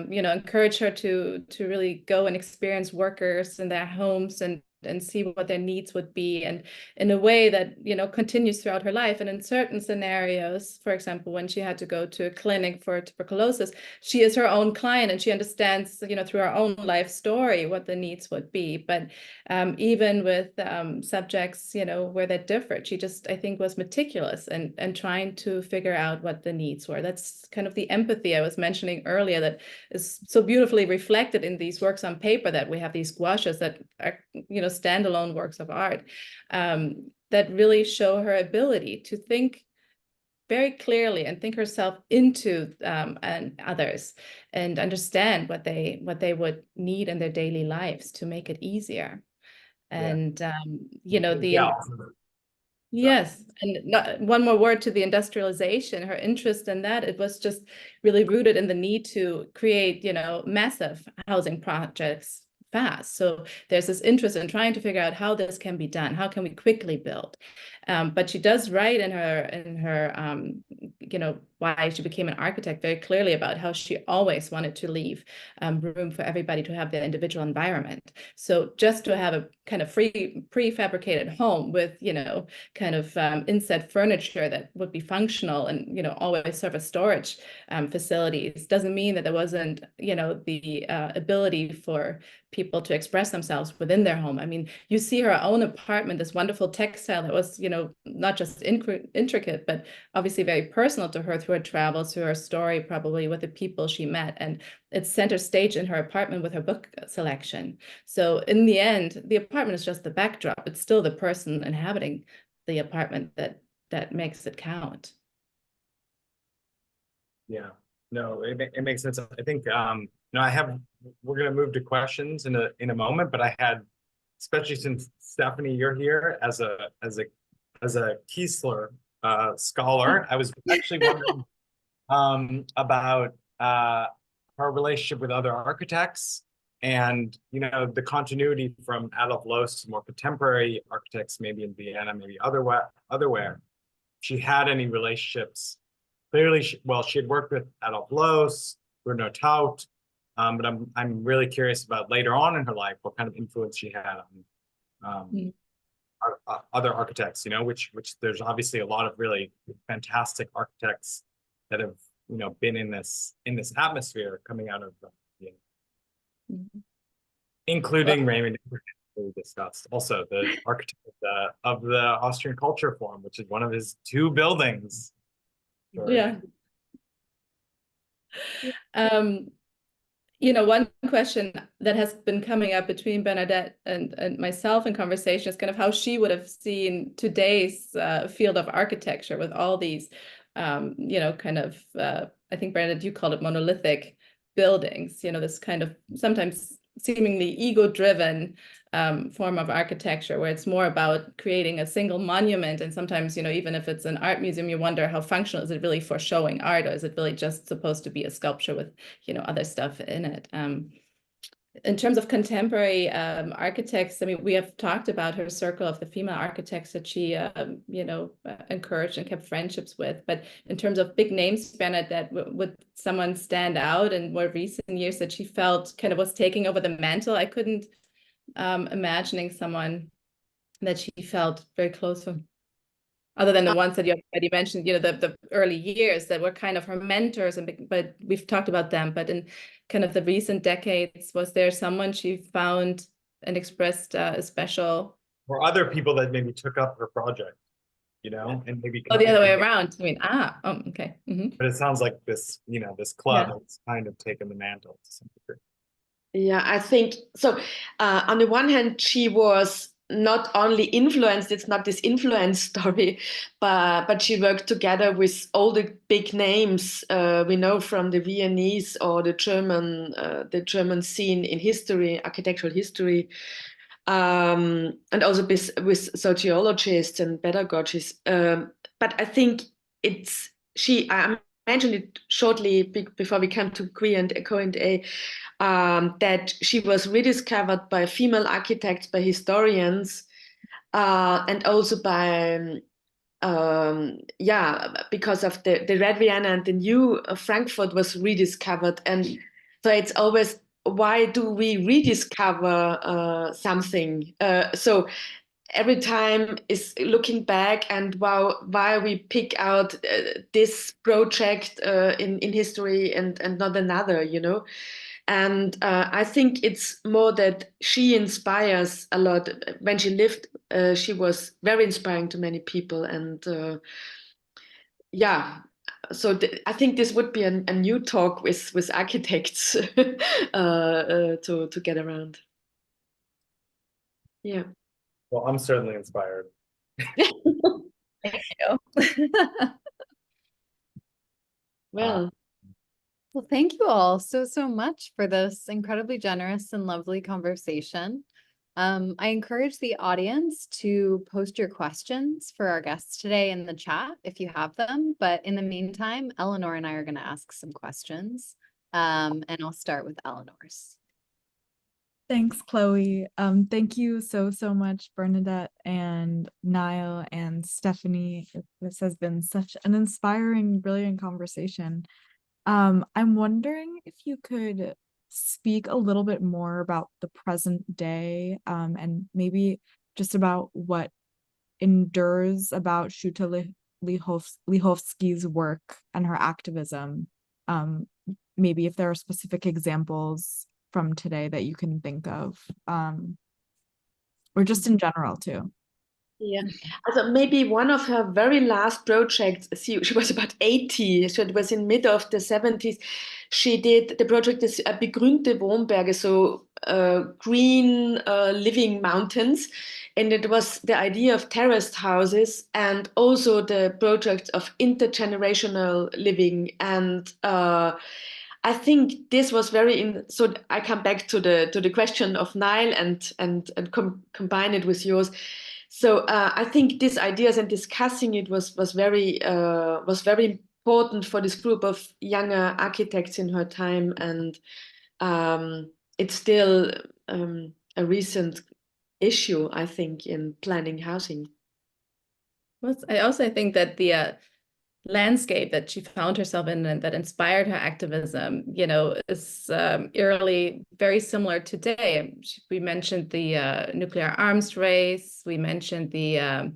you know, encouraged her to really go and experience workers in their homes and see what their needs would be, and in a way that, you know, continues throughout her life. And in certain scenarios, for example, when she had to go to a clinic for tuberculosis, she is her own client and she understands, you know, through her own life story what the needs would be. But even with subjects, you know, where that differed, she just, I think, was meticulous and trying to figure out what the needs were. That's kind of the empathy I was mentioning earlier that is so beautifully reflected in these works on paper, that we have these gouaches that are, you know, standalone works of art that really show her ability to think very clearly and think herself into and others, and understand what they would need in their daily lives to make it easier. And you know, yes, and one more word to the industrialization, her interest in that, it was just really rooted in the need to create, you know, massive housing projects fast. So there's this interest in trying to figure out how this can be done. How can we quickly build? But she does write in her you know, why she became an architect very clearly about how she always wanted to leave room for everybody to have their individual environment. So just to have a kind of prefabricated home with, you know, kind of inset furniture that would be functional and, you know, always serve as storage facilities doesn't mean that there wasn't, you know, the ability for people to express themselves within their home. I mean, you see her own apartment, this wonderful textile that was, you know, not just intricate, but obviously very personal to her through her travels, through her story, probably with the people she met. And it's center stage in her apartment with her book selection. So in the end, the apartment is just the backdrop. It's still the person inhabiting the apartment that makes it count. Yeah, no, it makes sense. I think no, we're gonna move to questions in a moment, but I had, especially since Stephanie, you're here as a Kiesler scholar, I was actually wondering about her relationship with other architects, and, you know, the continuity from Adolf Loos to more contemporary architects, maybe in Vienna, maybe otherwhere. She had any relationships? Clearly, she had worked with Adolf Loos, Bruno Taut, but I'm really curious about later on in her life what kind of influence she had on other architects, which there's obviously a lot of really fantastic architects that have, been in this atmosphere coming out of including Raymond, we discussed also the architect of the Austrian Culture Forum, which is one of his 2 buildings. Yeah. One question that has been coming up between Bernadette and myself in conversation is kind of how she would have seen today's field of architecture with all these, I think, Bernadette, you called it monolithic buildings, this kind of sometimes seemingly ego-driven form of architecture, where it's more about creating a single monument. And sometimes, even if it's an art museum, you wonder how functional is it really for showing art, or is it really just supposed to be a sculpture with, other stuff in it? In terms of contemporary architects, I mean, we have talked about her circle of the female architects that she, encouraged and kept friendships with. But in terms of big names, Bernadette, would someone stand out in more recent years that she felt kind of was taking over the mantle? I couldn't imagining someone that she felt very close to, other than the ones that you already mentioned, the early years that were kind of her mentors, but we've talked about them. But in kind of the recent decades, was there someone she found and expressed a special? Or other people that maybe took up her project, and maybe. Oh, the other way around. I mean, okay. But it sounds like this, this club has kind of taken the mantle to some degree. Yeah, I think so. On the one hand, she was not only influenced, it's not this influence story, but she worked together with all the big names we know from the Viennese or the German scene in history, architectural history, and also with sociologists and pedagogists. But I think I mentioned it shortly before we come to Q&A, that she was rediscovered by female architects, by historians, and also by, because of the Red Vienna and the New Frankfurt was rediscovered. And so it's always, why do we rediscover something? So every time is looking back and why we pick out this project in history and not another, And I think it's more that she inspires a lot. When she lived, she was very inspiring to many people. And so I think this would be a new talk with architects to get around. Yeah. Well, I'm certainly inspired. Thank you. Well, thank you all so much for this incredibly generous and lovely conversation. I encourage the audience to post your questions for our guests today in the chat if you have them. But in the meantime, Eleanor and I are going to ask some questions. And I'll start with Eleanor's. Thanks, Chloe. Thank you so much, Bernadette and Nile and Stephanie. This has been such an inspiring, brilliant conversation. I'm wondering if you could speak a little bit more about the present day, and maybe just about what endures about Schütte-Lihotzky's work and her activism. Maybe if there are specific examples from today that you can think of, or just in general too. Yeah, so maybe one of her very last projects, she was about 80, so it was in mid of the 70s. She did the project is Begrünte Wohnberge, so green living mountains. And it was the idea of terraced houses and also the project of intergenerational living. And I think this was so I come back to the question of Nile and combine it with yours. So I think these ideas and discussing it was very important for this group of younger architects in her time, and it's still a recent issue, I think, in planning housing. Well, I also think that landscape that she found herself in and that inspired her activism, you know, is eerily very similar today. We mentioned the nuclear arms race. We mentioned the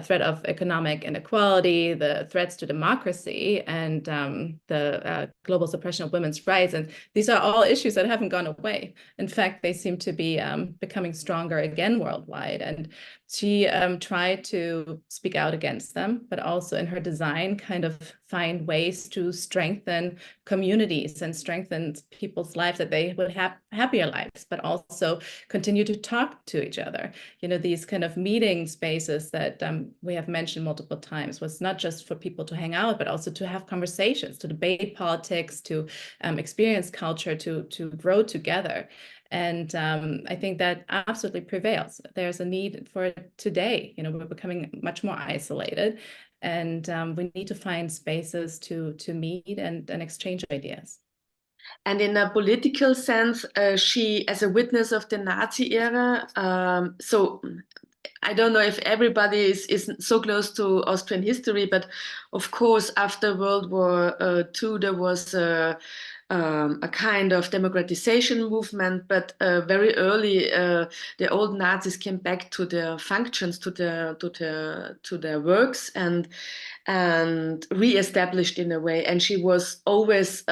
threat of economic inequality, the threats to democracy, and the global suppression of women's rights. And these are all issues that haven't gone away. In fact, they seem to be becoming stronger again worldwide. And she tried to speak out against them, but also in her design kind of find ways to strengthen communities and strengthen people's lives, that they would have happier lives, but also continue to talk to each other. You know, these kind of meeting spaces that we have mentioned multiple times was not just for people to hang out, but also to have conversations, to debate politics, to experience culture, to grow together. And I think that absolutely prevails. There's a need for it today. You know, we're becoming much more isolated, and we need to find spaces to meet and exchange ideas. And in a political sense, she, as a witness of the Nazi era, so I don't know if everybody is so close to Austrian history, but of course, after World War II, there was a kind of democratization movement, but very early, the old Nazis came back to their functions, to their works, and re-established in a way. And she was always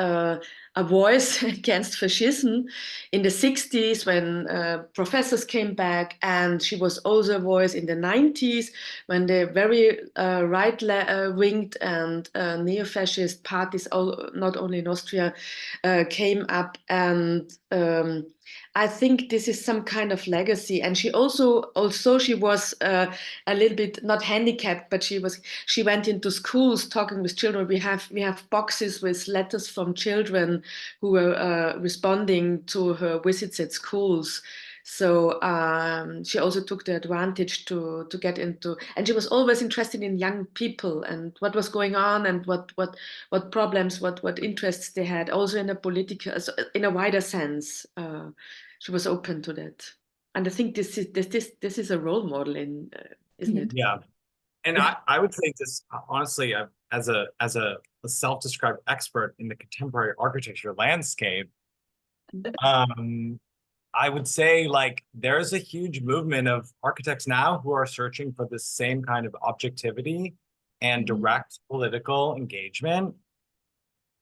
a voice against fascism in the 60s when professors came back, and she was also a voice in the 90s when the very right-winged and neo-fascist parties, not only in Austria, came up. And I think this is some kind of legacy. And she also she was a little bit not handicapped, but she went into schools talking with children. We have boxes with letters from children who were responding to her visits at schools. So she also took the advantage to get into, and she was always interested in young people and what was going on and what problems, what interests they had, also in a political, in a wider sense. She was open to that, and I think this is a role model, isn't it? Yeah, and I would say this honestly, as a self-described expert in the contemporary architecture landscape. I would say, like, there's a huge movement of architects now who are searching for the same kind of objectivity and direct political engagement,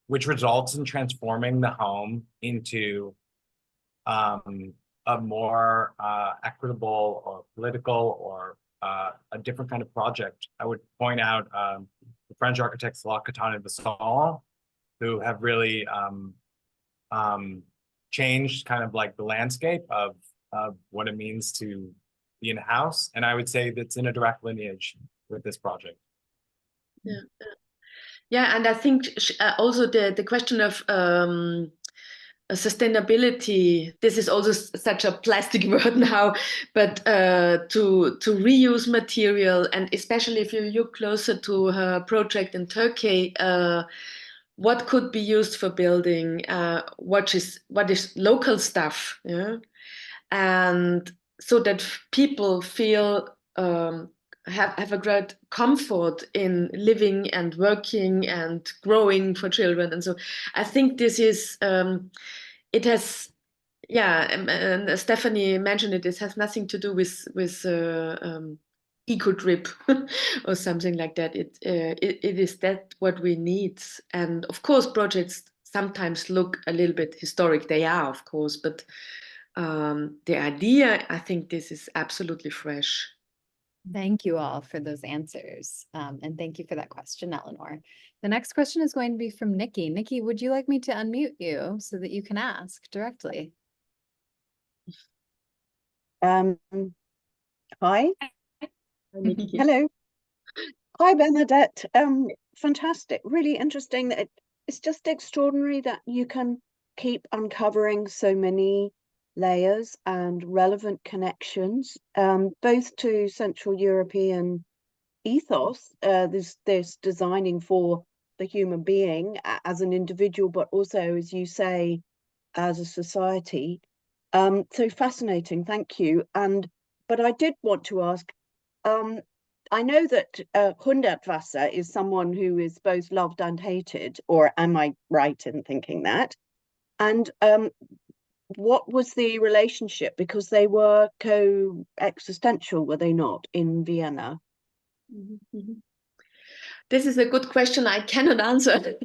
which results in transforming the home into a more equitable or political or a different kind of project. I would point out the French architects Lacaton and Vassal, who have really changed kind of like the landscape of what it means to be in a house. And I would say that's in a direct lineage with this project. Yeah, and I think also the question of sustainability, this is also such a plastic word now, but to reuse material, and especially if you look closer to her project in Turkey, what could be used for building, what is local stuff, yeah, and so that people feel have a great comfort in living and working and growing for children. And so I think this is it has, yeah, and Stephanie mentioned it has nothing to do with eco trip or something like that. It is that what we need. And of course projects sometimes look a little bit historic. They are, of course, but the idea, I think this is absolutely fresh. Thank you all for those answers. And thank you for that question, Eleanor. The next question is going to be from Nikki. Nikki, would you like me to unmute you so that you can ask directly? Hi. Nikki. Hello. Hi, Bernadette. Fantastic. Really interesting. It's just extraordinary that you can keep uncovering so many layers and relevant connections, both to Central European ethos, this designing for the human being as an individual, but also, as you say, as a society. So fascinating, thank you. But I did want to ask, I know that Hundertwasser is someone who is both loved and hated, or am I right in thinking that? And what was the relationship? Because they were co-existential, were they not, in Vienna? This is a good question I cannot answer,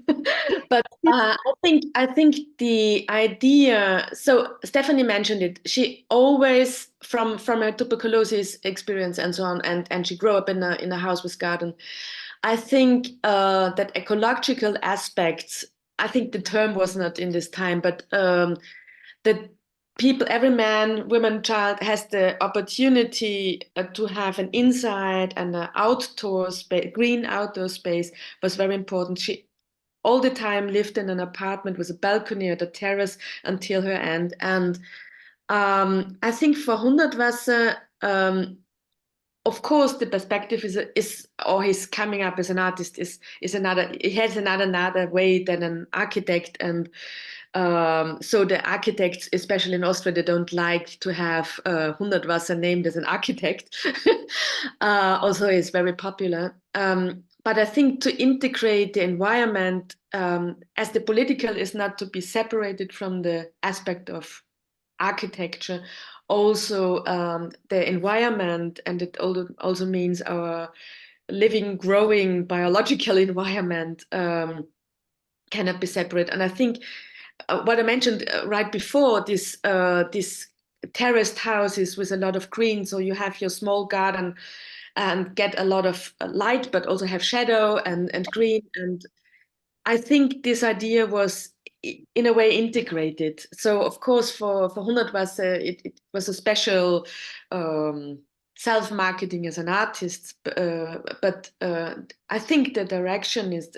but I think the idea. So Stephanie mentioned it. She always, from her tuberculosis experience and so on, and she grew up in a house with garden. I think that ecological aspects. I think the term was not in this time, but that people, every man, woman, child has the opportunity to have an inside and an outdoor space, green outdoor space was very important. She all the time lived in an apartment with a balcony or the terrace until her end. And I think for Hundertwasser, of course, the perspective is or his coming up as an artist is another. He has another way than an architect, and so the architects, especially in Austria, they don't like to have Hundertwasser named as an architect. Also, it's very popular. But I think to integrate the environment, as the political is not to be separated from the aspect of architecture, also the environment, and it also means our living, growing biological environment cannot be separate. And I think what I mentioned right before, this terraced houses with a lot of green, so you have your small garden and get a lot of light, but also have shadow and green. And I think this idea was in a way integrated. So of course for Hundertwasser it was a special self-marketing as an artist, but I think the direction is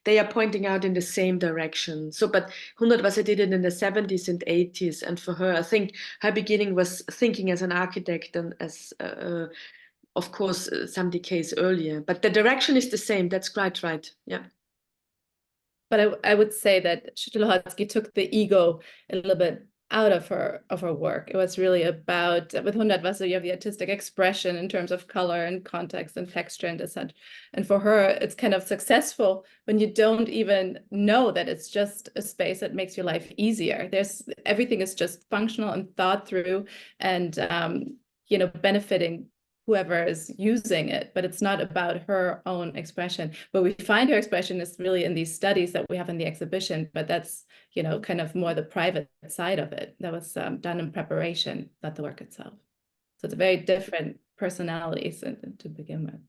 they are pointing out in the same direction. So but Hundertwasser did it in the 70s and 80s, and for her I think her beginning was thinking as an architect and as of course some decades earlier, but the direction is the same. That's quite right. Yeah. But I would say that Schütte-Lihotzky took the ego a little bit out of her work. It was really about, with Hundertwasser, you have the artistic expression in terms of color and context and texture and such. And for her, it's kind of successful when you don't even know that it's just a space that makes your life easier. Everything is just functional and thought through, and benefiting whoever is using it, but it's not about her own expression. But we find her expression is really in these studies that we have in the exhibition, but that's, kind of more the private side of it that was done in preparation, not the work itself. So it's a very different personalities to begin with.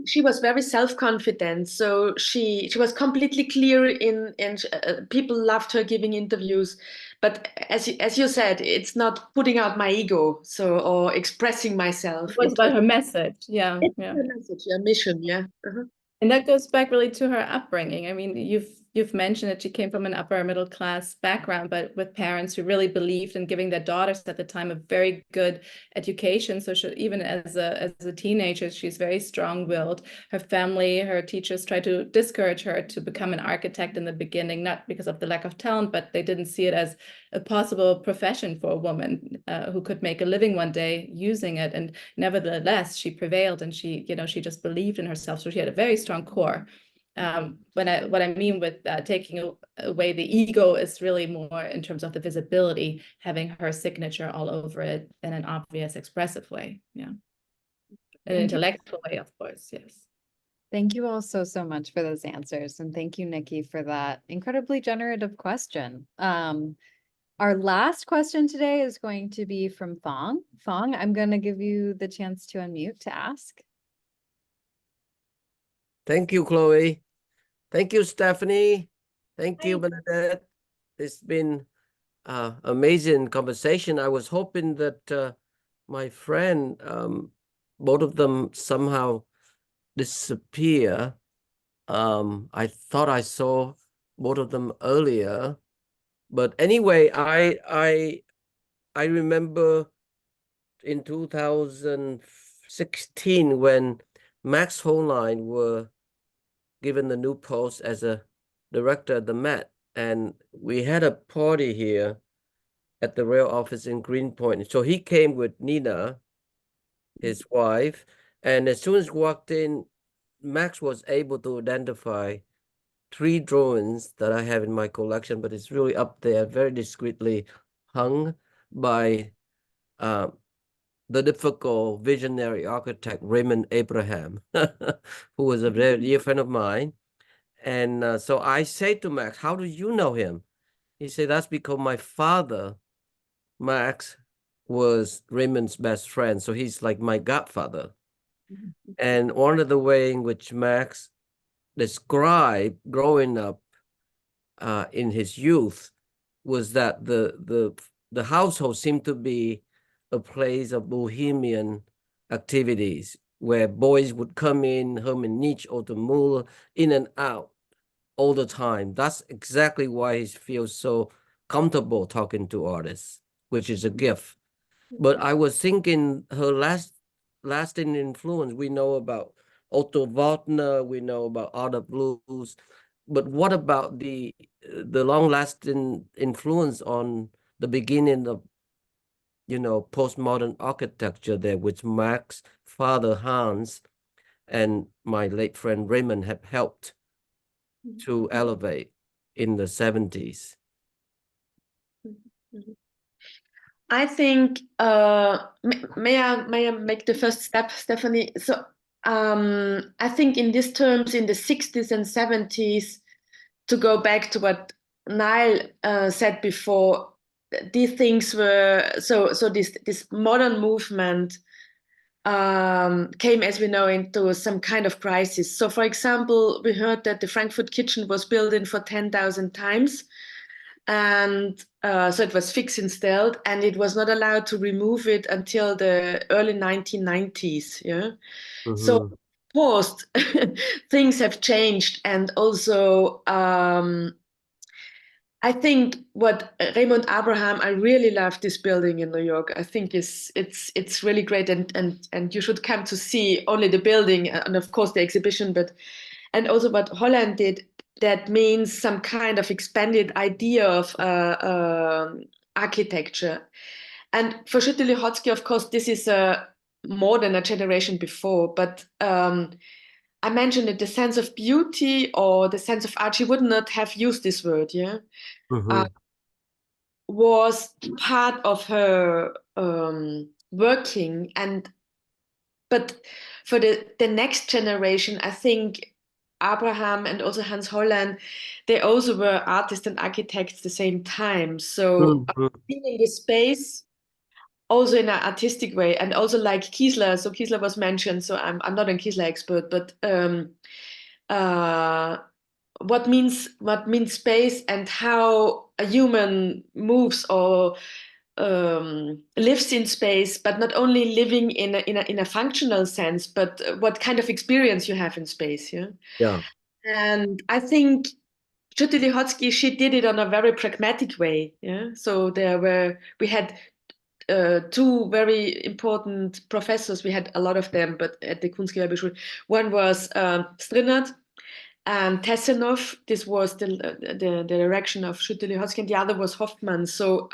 She was very self-confident, so she was completely clear and people loved her giving interviews. But as you said, it's not putting out my ego, or expressing myself. It was about her message, yeah. It's her message, her mission, yeah. And that goes back really to her upbringing. I mean, you've mentioned that she came from an upper middle class background, but with parents who really believed in giving their daughters at the time a very good education. So even as a teenager, she's very strong-willed. Her family, her teachers tried to discourage her to become an architect in the beginning, not because of the lack of talent, but they didn't see it as a possible profession for a woman who could make a living one day using it. And nevertheless, she prevailed, and she just believed in herself. So she had a very strong core. What I mean with taking away the ego is really more in terms of the visibility, having her signature all over it in an obvious, expressive way. Yeah, an intellectual way, of course. Yes. Thank you all so much for those answers, and thank you, Nikki, for that incredibly generative question. Our last question today is going to be from Fong. Fong, I'm going to give you the chance to unmute to ask. Thank you, Chloe. Thank you, Stephanie. Thank you, Bernadette. It's been amazing conversation. I was hoping that my friend, both of them somehow disappear. I thought I saw both of them earlier. But anyway, I remember in 2016 when Max Hollein were given the new post as a director at the Met, and we had a party here at the rail office in Greenpoint. So he came with Nina, his wife, And as soon as we walked in, Max was able to identify 3 drawings that I have in my collection, but it's really up there, very discreetly hung by the difficult visionary architect Raymond Abraham, who was a very dear friend of mine. And so I say to Max, how do you know him? He said, that's because my father, Max, was Raymond's best friend. So he's like my godfather. And one of the way in which Max described growing up in his youth was that the household seemed to be a place of bohemian activities where boys would come in, Herman Nietzsche, Otto Müller, in and out all the time. That's exactly why he feels so comfortable talking to artists, which is a gift. But I was thinking her lasting influence, we know about Otto Wagner, we know about Art of Blues, but what about the long-lasting influence on the beginning of, you know, postmodern architecture there, which Max, father Hans, and my late friend Raymond have helped to elevate in the 70s? I think, may I make the first step, Stephanie? So I think in these terms, in the 60s and 70s, to go back to what Nile said before, these things were, so this modern movement came, as we know, into some kind of crisis. So for example, we heard that the Frankfurt kitchen was built in for 10,000 times. And so it was fixed installed, and it was not allowed to remove it until the early 1990s. Yeah. So of course, things have changed. And also, I think what Raymond Abraham, I really love this building in New York. I think it's really great, and you should come to see only the building and of course the exhibition, but and also what Holland did. That means some kind of expanded idea of architecture. And for Schütte-Lihotzky, of course, this is more than a generation before, but I mentioned it, the sense of beauty or the sense of art, she would not have used this word, yeah, was part of her working. But for the next generation, I think Abraham and also Hans Holland, they also were artists and architects at the same time. So feeling the space also in an artistic way, and also like Kiesler. So Kiesler was mentioned. So I'm not a Kiesler expert, but what means space and how a human moves or lives in space, but not only living in a functional sense, but what kind of experience you have in space. Yeah. Yeah. And I think Schütte-Lihotzky, she did it on a very pragmatic way. Yeah. So we had 2 very important professors. We had a lot of them, but at the Kunstgewerbeschule, one was Strinat and Tessenov. This was the direction of Schütte-Lihotzky, and the other was Hoffmann. So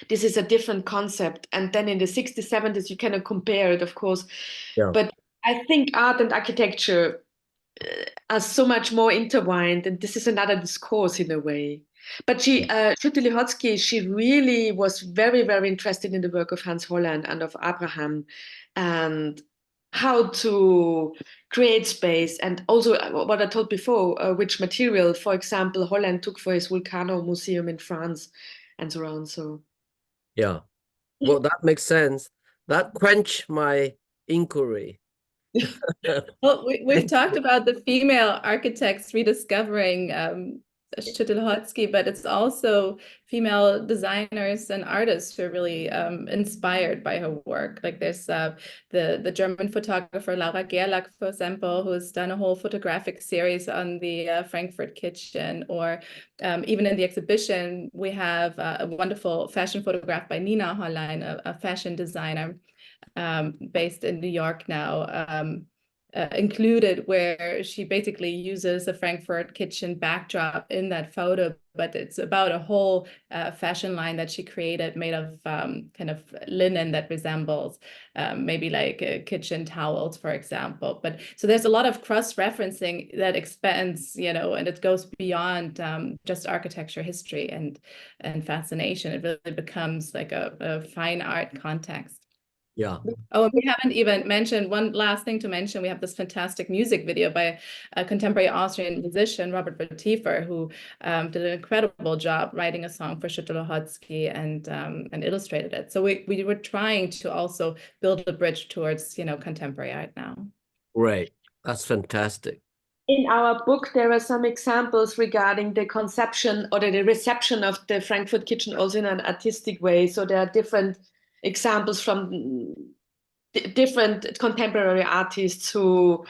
this is a different concept. And then in the 60s, 70s, you cannot compare it, of course. Yeah. But I think art and architecture are so much more intertwined, and this is another discourse in a way. But Schütte-Lihotzky, she really was very, very interested in the work of Hans Holland and of Abraham, and how to create space, and also what I told before, which material, for example, Holland took for his Vulcano Museum in France, and so on. So, yeah, well, that makes sense. That quenched my inquiry. Well, we've talked about the female architects rediscovering Schütte-Lihotzky, but it's also female designers and artists who are really inspired by her work. Like there's the German photographer Laura Gerlach, for example, who's done a whole photographic series on the Frankfurt kitchen. Or even in the exhibition, we have a wonderful fashion photograph by Nina Hollein, a fashion designer based in New York now. included, where she basically uses a Frankfurt kitchen backdrop in that photo, but it's about a whole fashion line that she created made of kind of linen that resembles maybe like kitchen towels, for example. But so there's a lot of cross-referencing that expands, you know, and it goes beyond just architecture history and fascination. It really becomes like a fine art context. Yeah. Oh, and we haven't even mentioned one last thing to mention. We have this fantastic music video by a contemporary Austrian musician, Robert Vertiefer, who did an incredible job writing a song for Schütte-Lihotzky and illustrated it. So we were trying to also build a bridge towards, you know, contemporary art now. Great. That's fantastic. In our book, there are some examples regarding the conception or the reception of the Frankfurt kitchen also in an artistic way. So there are different examples from different contemporary artists who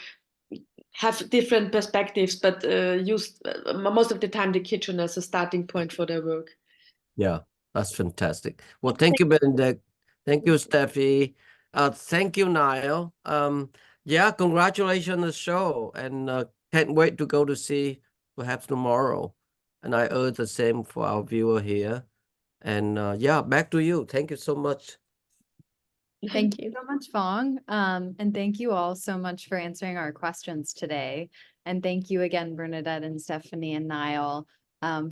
have different perspectives, but use most of the time the kitchen as a starting point for their work. Yeah, that's fantastic. Well, thank you, Bernadette. Thank you, Steffi. Thank you, Nile. Yeah, congratulations on the show, and can't wait to go to see perhaps tomorrow. And I urge the same for our viewer here. And yeah, back to you. Thank you so much. Thank you. So much, Fong. And thank you all so much for answering our questions today. And thank you again, Bernadette and Stephanie and Nile,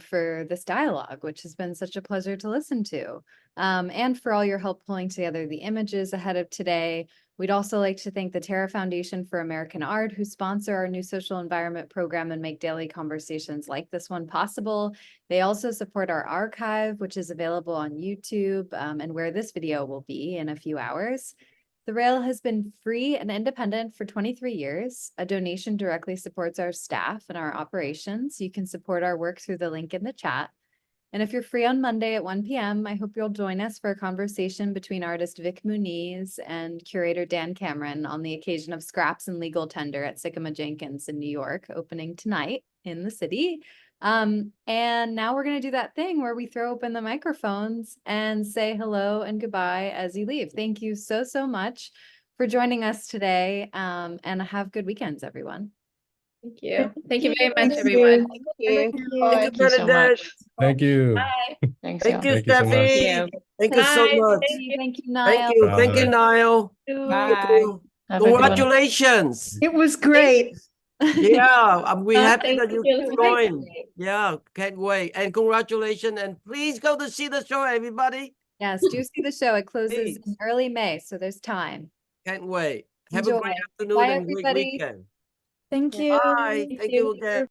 for this dialogue, which has been such a pleasure to listen to. And for all your help pulling together the images ahead of today. We'd also like to thank the Terra Foundation for American Art, who sponsor our new social environment program and make daily conversations like this one possible. They also support our archive, which is available on YouTube, and where this video will be in a few hours. The Rail has been free and independent for 23 years. A donation directly supports our staff and our operations. You can support our work through the link in the chat. And if you're free on Monday at 1 p.m., I hope you'll join us for a conversation between artist Vic Muniz and curator Dan Cameron on the occasion of Scraps and Legal Tender at Sycamore Jenkins in New York, opening tonight in the city. And now we're going to do that thing where we throw open the microphones and say hello and goodbye as you leave. Thank you so, so much for joining us today, and have good weekends, everyone. Thank you. Thank you very much, everyone. Thank you. Thank you so much. Thank you. Bye. Thanks, Thank you, Thank you so much. Steffi. Thank you so Bye. much. Thank you, Niall. Thank you. Thank you, Bye. Niall. Thank Bye. you. Have a good one. Congratulations. It was great. Yeah, we're happy Thank that you you. joined. Yeah, can't wait. And congratulations. And please go to see the show, everybody. Yes, do see the show. It closes Please. in early May, so there's time. Can't wait. Have a Enjoy. great afternoon Bye, and great everybody. weekend. Thank you. Bye. Thank you again.